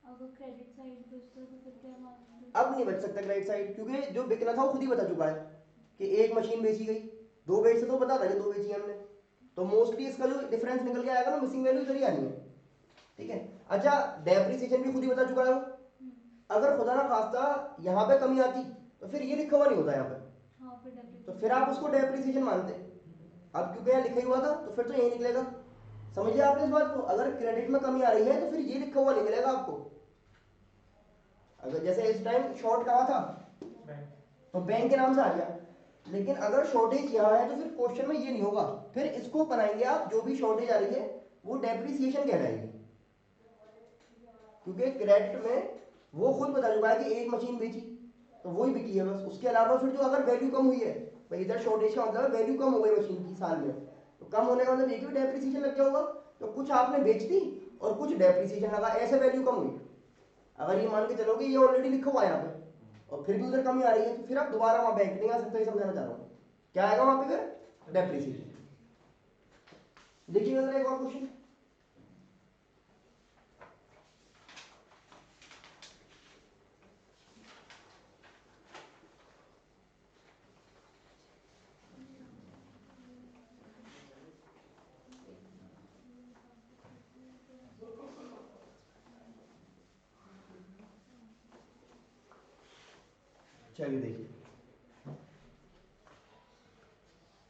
अगर क्रेडिट साइड बचता तो फिर क्या मालूम। अब नहीं बच सकता क्रेडिट साइड, क्योंकि जो बिकना था वो खुद ही बता चुका है कि एक मशीन बेची गई, दो बेच से तो बता था कि दो बेची हमने, तो मोस्टली इसका जो डिफरेंस निकल के आएगा ना, मिसिंग वैल्यू इधर ही आनी है, ठीक है। अच्छा, डेप्रिसिएशन भी खुद ही बता चुका है वो, अगर खुदा ना खास्ता यहाँ पे कमी आती तो फिर ये लिखा हुआ नहीं होता यहाँ पे, हाँ, फिर तो फिर आप उसको डेप्रिसिएशन मानते, अब क्योंकि यहाँ लिखा ही हुआ था तो फिर तो यही निकलेगा। समझिए आपने इस बात को, अगर क्रेडिट में कमी आ रही है तो फिर ये लिखा हुआ निकलेगा आपको। अगर जैसे इस टाइम शॉर्ट कहा था तो बैंक के नाम से आ गया, लेकिन अगर शॉर्टेज यहाँ है तो फिर क्वेश्चन में ये नहीं होगा, फिर इसको बनाएंगे आप, जो भी शॉर्टेज आ रही है वो डेप्रिसिएशन कहलाएगी, क्योंकि क्रेडिट में वो खुद बता चुका है कि एक मशीन बेची तो वही बिकी है बस, उसके अलावा फिर जो अगर वैल्यू कम हुई है, भाई इधर शॉर्टेज का मतलब वैल्यू कम हो गई मशीन की साल में, तो कम होने का मतलब एक भी डेप्रिसिएशन लग गया होगा, तो कुछ आपने बेच दी और कुछ डेप्रिसिएशन लगा, ऐसे वैल्यू कम हुई। अगर ये मान के चलोगे ये ऑलरेडी लिखा हुआ है यहाँ पे और फिर भी उधर कमी आ रही है, तो फिर आप दोबारा वहां बैंक नहीं आ सकते, समझाना चाह रहा हूँ। क्या आएगा वहां पे फिर, डेप्रिसिएशन। देखिए जरा एक और क्वेश्चन, चलिए देखिए,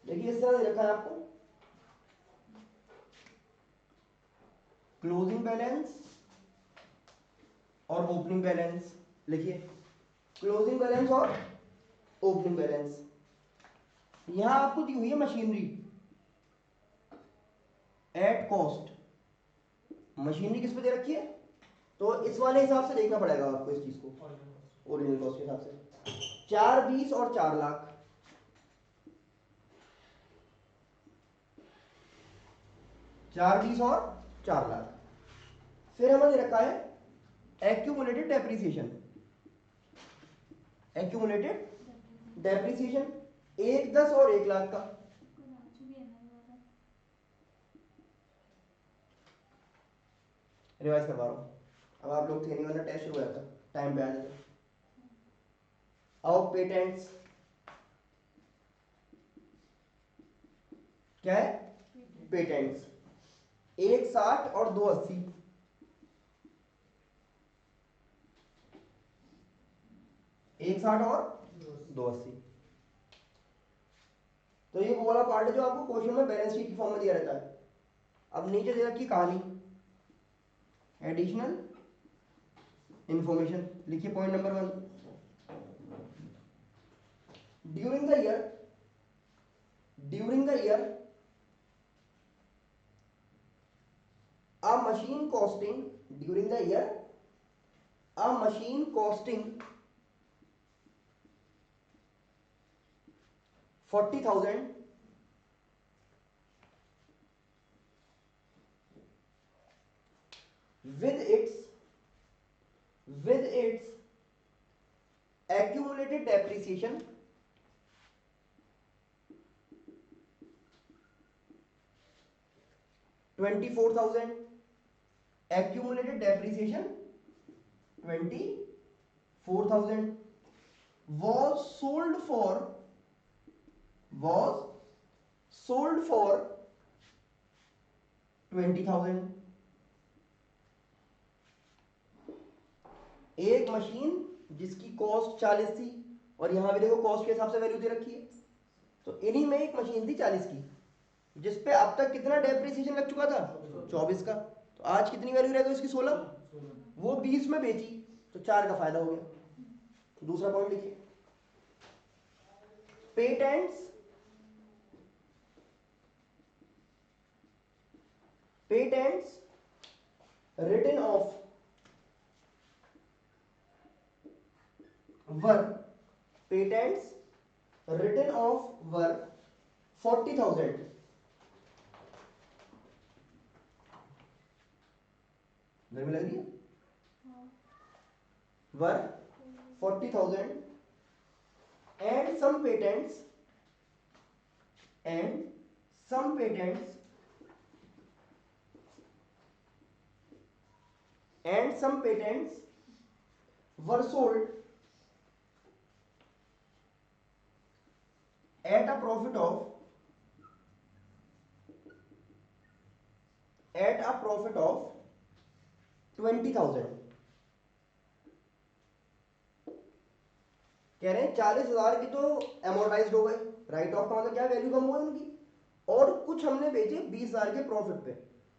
देखिए इस तरह दे रखा है आपको, क्लोजिंग बैलेंस और ओपनिंग बैलेंस। लिखिए क्लोजिंग बैलेंस और ओपनिंग बैलेंस। यहां आपको दी हुई है मशीनरी एट कॉस्ट, मशीनरी किस पे दे रखी है, तो इस वाले हिसाब से देखना पड़ेगा आपको इस चीज को, ओरिजिनल कॉस्ट के हिसाब से, 420 और 4 लाख, 420 और 4 लाख। फिर हमें दे रखा है एक्यूमुलेटेड डेप्रिसिएशन, एक्यूमुलेटेड डेप्रिसिएशन 1, 10 और 1 लाख का। रिवाइज करवा रहा हूँ, अब आप लोग थे नहीं वरना टेस्ट शुरू हो जाता, टाइम पे आ जाते। अब पेटेंट्स क्या है, पेटेंट्स 160 और 280, एक 60 और 280। तो ये वो वाला पार्ट है जो आपको क्वेश्चन में बैलेंस शीट की फॉर्म में दिया रहता है। अब नीचे दे रखी कहानी, एडिशनल इंफॉर्मेशन, लिखिए point number 1, during the year a machine costing during the year, a machine costing 40,000 with its accumulated depreciation 24,000, accumulated depreciation 24,000 was sold for 20,000। एक मशीन जिसकी कॉस्ट 40 थी और यहां भी देखो कॉस्ट के हिसाब से वैल्यू दे रखी है, तो इन्हीं में एक मशीन थी 40 की जिसपे अब तक कितना डेप्रिसिएशन लग चुका था, 24 का, तो आज कितनी वैल्यू रहेगी उसकी, 16, वो 20 में बेची तो 4 का फायदा हो गया। दूसरा पॉइंट लिखिए, patents patents written off were patents written off were 40,000 गर्मी लग रही है वर 40,000 and some patents were sold at a profit of 20,000 कह रहे हैं 40,000 की तो एमोर्टाइज्ड हो गए, राइट ऑफ का मतलब क्या, वैल्यू कम हुई उनकी, और कुछ हमने बेचे 20,000 के प्रॉफिट पे,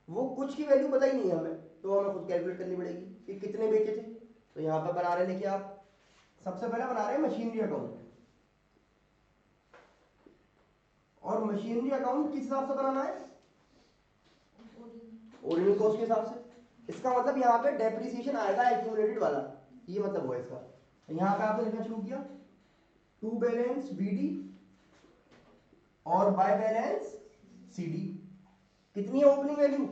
वो कुछ की वैल्यू पता ही नहीं है हमें, तो हमें खुद कैलकुलेट करनी पड़ेगी कि कितने बेचे थे। तो यहाँ पर बना रहे हैं, देखिए आप सबसे पहले बना रहे हैं मशीनरी अकाउंट, और मशीनरी अकाउंट किस हिसाब से बनाना है, ओरिजिनल कॉस्ट के हिसाब से। इसका मतलब यहाँ पे डेप्रिसिएशन आएगा एक्यूमुलेटेड वाला, ये मतलब हुआ इसका। यहाँ पे आपने लिखना शुरू किया टू बैलेंस बीडी और बाय बैलेंस सीडी। कितनी है ओपनिंग वैल्यू,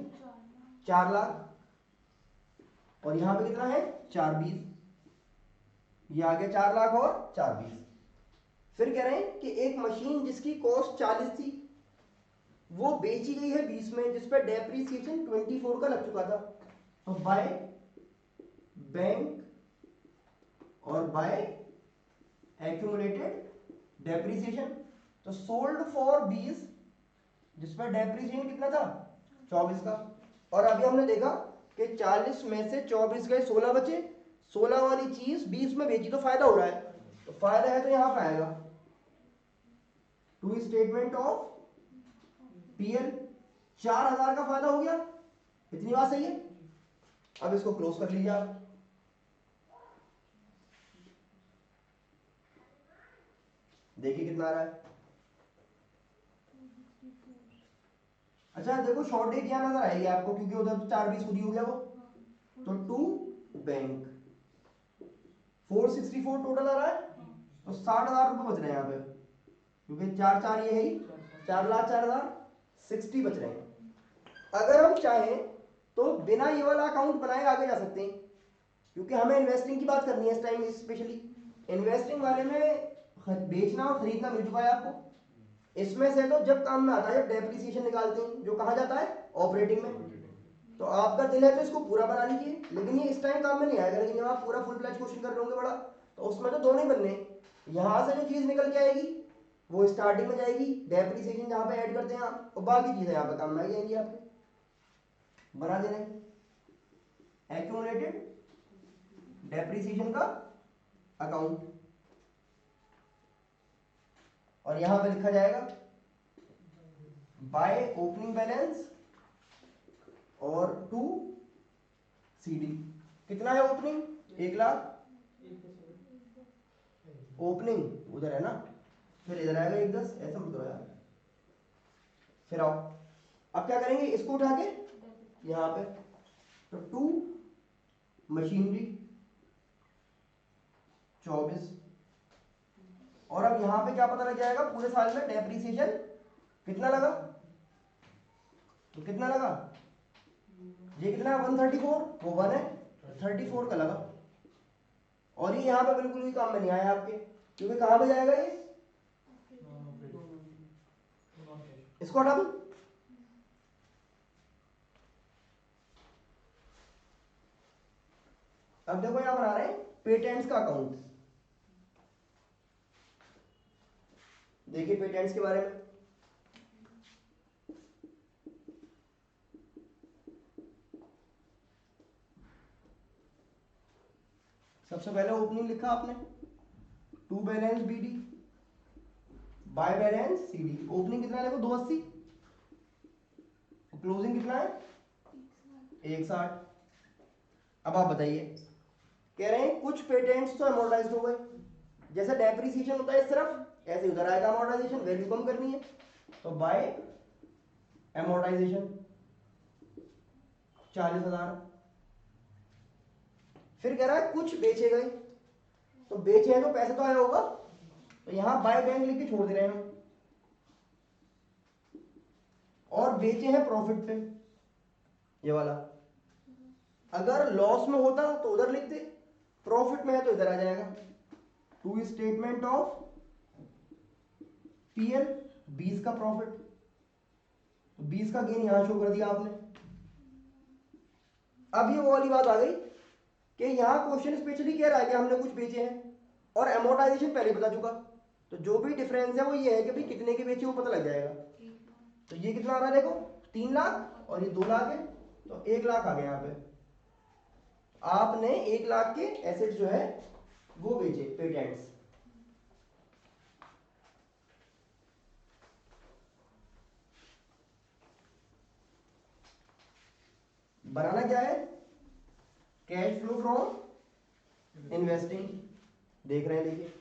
4 लाख, और यहाँ पे कितना है 420, ये आ गया 4 लाख और 420। फिर कह रहे हैं कि एक मशीन जिसकी कॉस्ट 40 थी वो बेची गई है 20 में, जिस पर डेप्रिसिएशन 24 का लग चुका था। तो बाय बैंक और बाय एक्यूमुलेटेड डेप्रिसिएशन, तो सोल्ड फॉर 20 जिस पर डेप्रिसिएशन कितना था 24 का, और अभी हमने देखा कि 40 में से 24 गए, 16 बचे, 16 वाली चीज 20 में बेची तो फायदा हो रहा है, तो फायदा है तो यहां पे आएगा टू स्टेटमेंट ऑफ पीएल, 4,000 का फायदा हो गया। इतनी बात सही है। अब इसको क्लोज कर लीजिए आप। देखिए कितना आ रहा है। अच्छा देखो शॉर्ट डेट यहां नजर आएगी आपको, क्योंकि उधर तो 420 खुद ही हो गया वो, तो टू बैंक 464 टोटल आ रहा है, तो 60,000 रुपये बच रहे हैं यहाँ पे, क्योंकि 4 ये है ही, 4,04,000 60 बच रहे हैं। अगर हम चाहें तो बिना ये वाला अकाउंट बनाए आगे जा सकते हैं, क्योंकि हमें इन्वेस्टिंग की बात करनी है इस टाइम, स्पेशली इन्वेस्टिंग वाले में बेचना और खरीदना मिल चुका है आपको। इसमें से तो जब काम में आता है, जब डेप्रिसिएशन निकालते हैं, जो कहा जाता है ऑपरेटिंग में, तो आपका दिल है तो इसको पूरा बना लीजिए, लेकिन ये इस टाइम काम में नहीं आएगा। लेकिन जब आप पूरा फुल फ्लैश क्वेश्चन कर रहे होंगे बड़ा, तो उसमें तो दोनों ही बनने, यहाँ से जो चीज निकल के आएगी वो स्टार्टिंग में जाएगी, डेप्रिसिएशन जहाँ पे ऐड करते हैं आप, और बाकी चीजें यहाँ पे काम में आ जाएंगी आपके। बना दे रहे हैं एक्यूमुलेटेड डेप्रिसिएशन का अकाउंट, और यहां पे लिखा जाएगा बाय ओपनिंग बैलेंस और टू सीडी। कितना है ओपनिंग 1 लाख, ओपनिंग उधर है ना, फिर इधर आएगा 1,10, ऐसा मत करो यार। फिर आओ, अब क्या करेंगे, इसको उठा के यहां पे, तो टू मशीनरी 24, और अब यहां पे क्या पता लग जाएगा पूरे साल में डेप्रिसिएशन कितना लगा, तो कितना लगा, ये कितना है 134, वो 1 है 34 का लगा, और ये यहां पे बिल्कुल भी काम में नहीं आया आपके, क्योंकि कहां पे जाएगा ये, इसको हटा दो। अब देखो यहां बना रहे हैं पेटेंट्स का अकाउंट। देखिए पेटेंट्स के बारे में, सबसे पहले ओपनिंग लिखा आपने to balance BD by balance CD. Opening कितना है देखो 280, क्लोजिंग कितना है 160। अब आप बताइए, कह रहे हैं कुछ पेटेंट्स तो अमोर्टाइज्ड हो गए, जैसे डेप्रिसिएशन होता है इस तरफ, ऐसे उधर आएगा अमोर्टाइजेशन, वैल्यू कम करनी है तो बाय अमोर्टाइजेशन। 40,000। फिर कह रहा है कुछ बेचे गए, तो बेचे हैं तो पैसे तो आया होगा, तो यहां बाय बैंक लिख के छोड़ दे रहे हैं हम। और बेचे हैं प्रॉफिट पे, ये वाला। अगर लॉस में होता तो उधर लिख दे, प्रॉफिट में है तो इधर आ जाएगा। टू स्टेटमेंट ऑफ पीएल, 20 का प्रॉफिट, 20 का गेन यहां शो कर दिया आपने। अब ये वो वाली बात आ गई कि यहां क्वेश्चन स्पेशली कह रहा है कि हमने कुछ बेचे हैं और एमोर्टाइजेशन पहले बता चुका, तो जो भी डिफरेंस है वो ये है कि भाई कितने के बेचे वो पता लग जाएगा। तो ये कितना आ रहा है देखो, 3 लाख और ये 2 लाख है, तो 1 लाख आ गया यहाँ पे। आपने 1 लाख के एसेट जो है वो बेचे, पेटेंट्स। बनाना क्या है, कैश फ्लो फ्रॉम इन्वेस्टिंग, देख रहे हैं देखिए।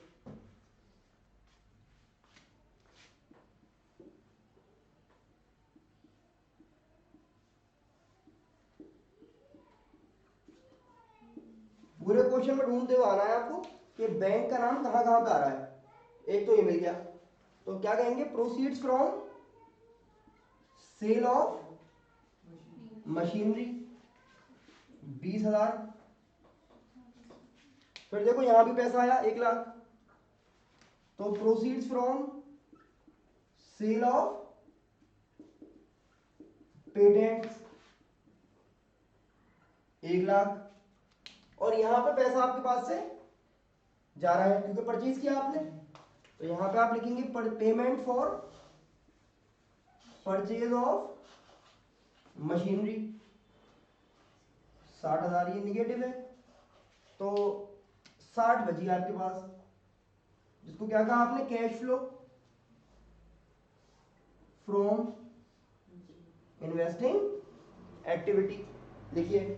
पूरे क्वेश्चन में ढूंढते हुए आना है आपको कि बैंक का नाम कहां कहां पे आ रहा है। एक तो ये मिल गया, तो क्या कहेंगे, proceeds from sale of machinery 20,000। फिर देखो यहां भी पैसा आया 1 लाख, तो proceeds from sale of patents 1 lakh. और यहां पे पैसा आपके पास से जा रहा है क्योंकि परचेज किया आपने, तो यहां पे आप लिखेंगे payment for purchase of machinery 60,000, ये निगेटिव है, तो 60 बची आपके पास, जिसको क्या कहा आपने, cash flow from investing activity. देखिए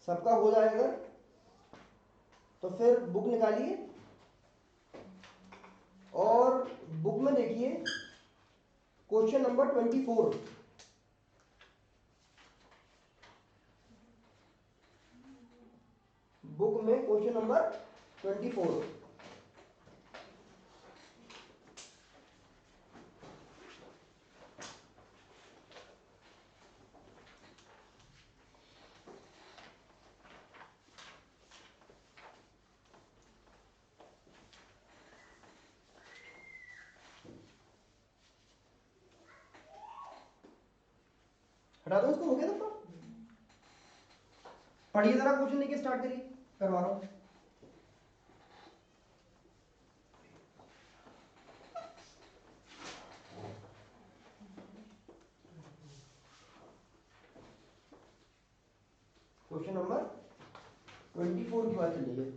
सबका हो जाएगा, तो फिर बुक निकालिए और बुक में देखिए क्वेश्चन नंबर 24। बुक में क्वेश्चन नंबर 24। हटा दो उसको, हो गया सबका। पढ़िए जरा, क्वेश्चन देखिए, स्टार्ट करिए, करवा रहा हूं। क्वेश्चन नंबर 24 की बात चल रही है।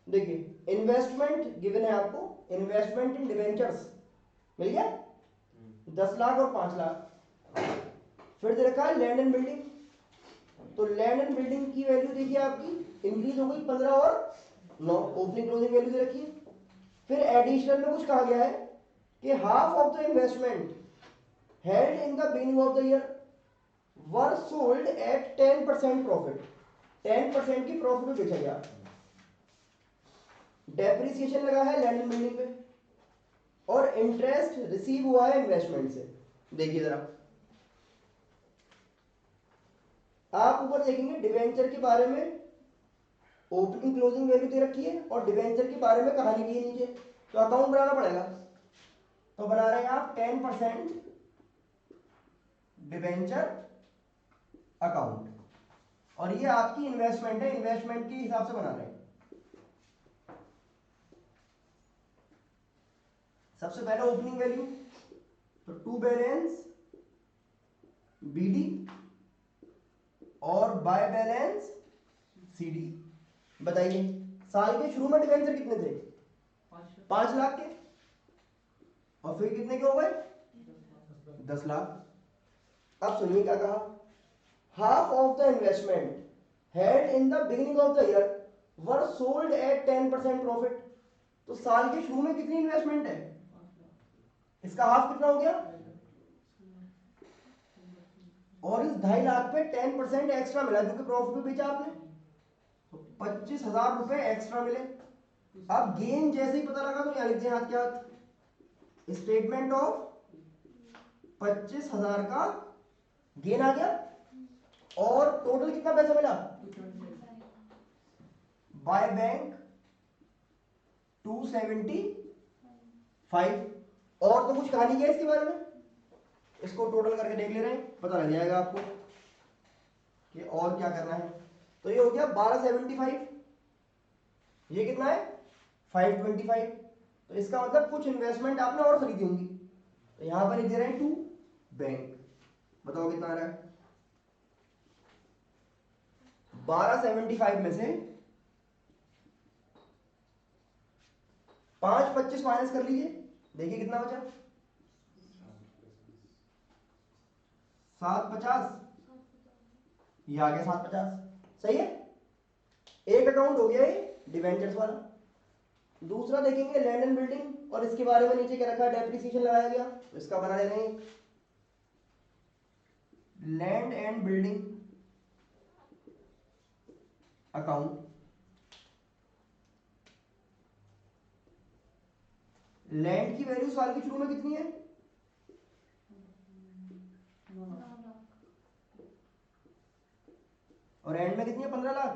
देखिए इन्वेस्टमेंट गिवन है आपको, इन्वेस्टमेंट इन डिवेंचर्स मिल गया 10 लाख और 5 लाख। फिर दे रखा है लैंड एंड बिल्डिंग, तो लैंड एंड बिल्डिंग की वैल्यू देखिए आपकी इंक्रीज हो गई 15 और 9, ओपनिंग क्लोजिंग वैल्यू दे रखी है। फिर एडिशनल में कुछ कहा गया है कि half of the investment held in the beginning of the year were sold at 10% profit, 10% की प्रॉफिट में बेचा गया। डेप्रिसिएशन लगा है लैंड एंड बिल्डिंग पे और इंटरेस्ट रिसीव हुआ है इन्वेस्टमेंट से। देखिए जरा आप ऊपर देखेंगे डिवेंचर के बारे में ओपनिंग क्लोजिंग वैल्यू दे रखी है और डिवेंचर के बारे में कहानी भी है नीचे, तो अकाउंट बनाना पड़ेगा। तो बना रहे हैं आप 10% डिवेंचर अकाउंट, और ये आपकी इन्वेस्टमेंट है, इन्वेस्टमेंट के हिसाब से बना रहे हैं। सबसे पहले ओपनिंग वैल्यू, तो टू बैलेंस बीडी और बाय बैलेंस सीडी। बताइए साल के शुरू में डिवेंचर कितने थे? 5 लाख के, और फिर कितने के हो गए? 10 लाख। अब सुनिए क्या कहा, half of the investment had in the beginning of the year were sold at 10% profit. तो साल के शुरू में कितनी इन्वेस्टमेंट है? इसका हाफ कितना हो गया? और इस 2.5 लाख पे 10% एक्स्ट्रा मिला क्योंकि प्रॉफिट में बेचा आपने, तो 25,000 रुपए एक्स्ट्रा मिले। अब गेन जैसे ही पता लगा तो यहाँ लिख दें हाथ के हाथ, स्टेटमेंट ऑफ 25,000 का गेन आ गया। और टोटल कितना पैसा मिला? By bank 275। और तो कुछ कहानी क्या है इसके बारे में, इसको टोटल करके देख ले रहे हैं, पता लग जाएगा आपको कि और क्या करना है। तो ये हो गया 1275, ये कितना है? 525। तो इसका मतलब कुछ इन्वेस्टमेंट आपने और खरीदी होंगी, तो यहां पर लिख दे रहे हैं टू बैंक। बताओ कितना आ रहा है? 1275 में से 525 माइनस कर लीजिए, देखिए कितना बचा? 750, ये आ गया 750। सही है, एक अकाउंट हो गया ये डिवेंचर्स वाला। दूसरा देखेंगे लैंड एंड बिल्डिंग, और इसके बारे में नीचे क्या रखा है? डेप्रिसिएशन लगाया गया, तो इसका बना ले रहे हैं land and building account. Land की वैल्यू साल के शुरू में कितनी है? 9 लाख। और एंड में कितनी है? 15 लाख।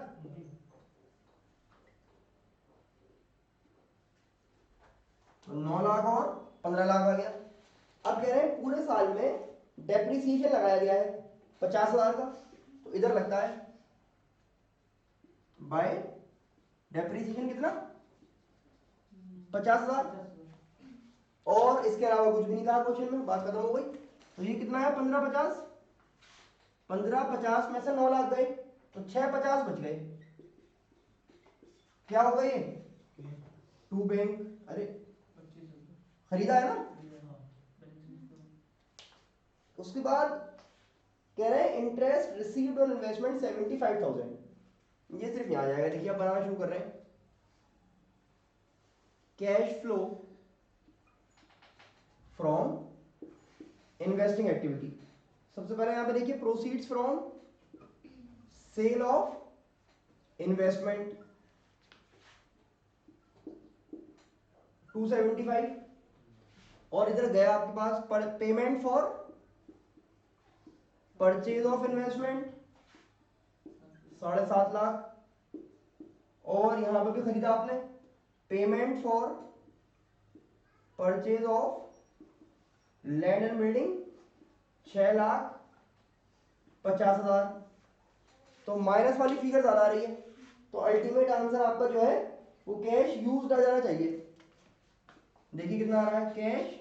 तो 9 लाख और 15 लाख आ गया। अब कह रहे हैं पूरे साल में डेप्रिसिएशन लगाया गया है 50,000 का, तो इधर लगता है बाय डेप्रिसिएशन कितना? 50,000। और इसके अलावा कुछ भी नहीं कहा क्वेश्चन में, बात खत्म हो गई। तो ये कितना है? 1550। 1550 में से 9 लाख गए, तो 650 बच गए। क्या होगा ये? To bank. अरे खरीदा है ना। उसके बाद कह रहे हैं इंटरेस्ट रिसीव्ड ऑन इन्वेस्टमेंट 75,000। ये सिर्फ यहां आ जाएगा, देखिए अब बनाना शुरू कर रहे हैं। Cash flow from investing activity. सबसे पहले यहां पे देखिए proceeds from sale of investment 275, और इधर गया आपके पास payment for purchase of investment 7.5 lakh, और यहां पर भी खरीदा आपने payment for purchase of land and building 6,50,000। तो माइनस वाली फिगर ज्यादा आ रही है, तो अल्टीमेट आंसर आपका जो है वो कैश यूज्ड आ जाना चाहिए। देखिए कितना आ रहा है? Cash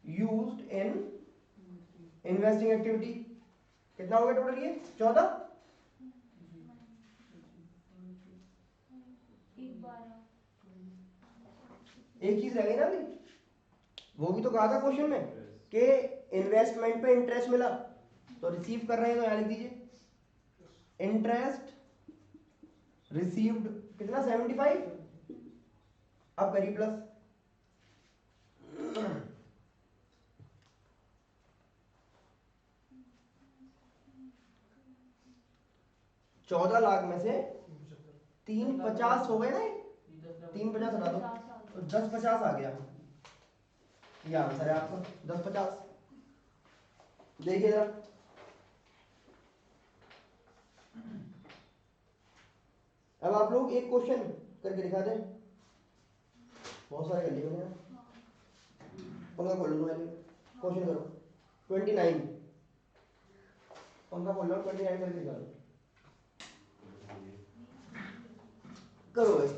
used in investing activity कितना हो गया टोटल? ये 14। 12। एक चीज रह गई ना अभी, वो भी तो कहा था क्वेश्चन में कि इन्वेस्टमेंट पे इंटरेस्ट मिला, तो रिसीव कर रहे हैं तो यहां लिख दीजिए इंटरेस्ट रिसीव्ड कितना? 75। अब करिए प्लस, 14 लाख में से 350 हो गए ना, 350 हटा दो तो 1050 आ गया। ये आंसर है आपका 1050। देखिए जरा, अब आप लोग एक क्वेश्चन करके दिखा दें, बहुत सारे कर लिए मैंने। पंखा खोल लो, मैंने क्वेश्चन करो 29, पंखा खोल लो 29 करके दिखा दो, करो भाई।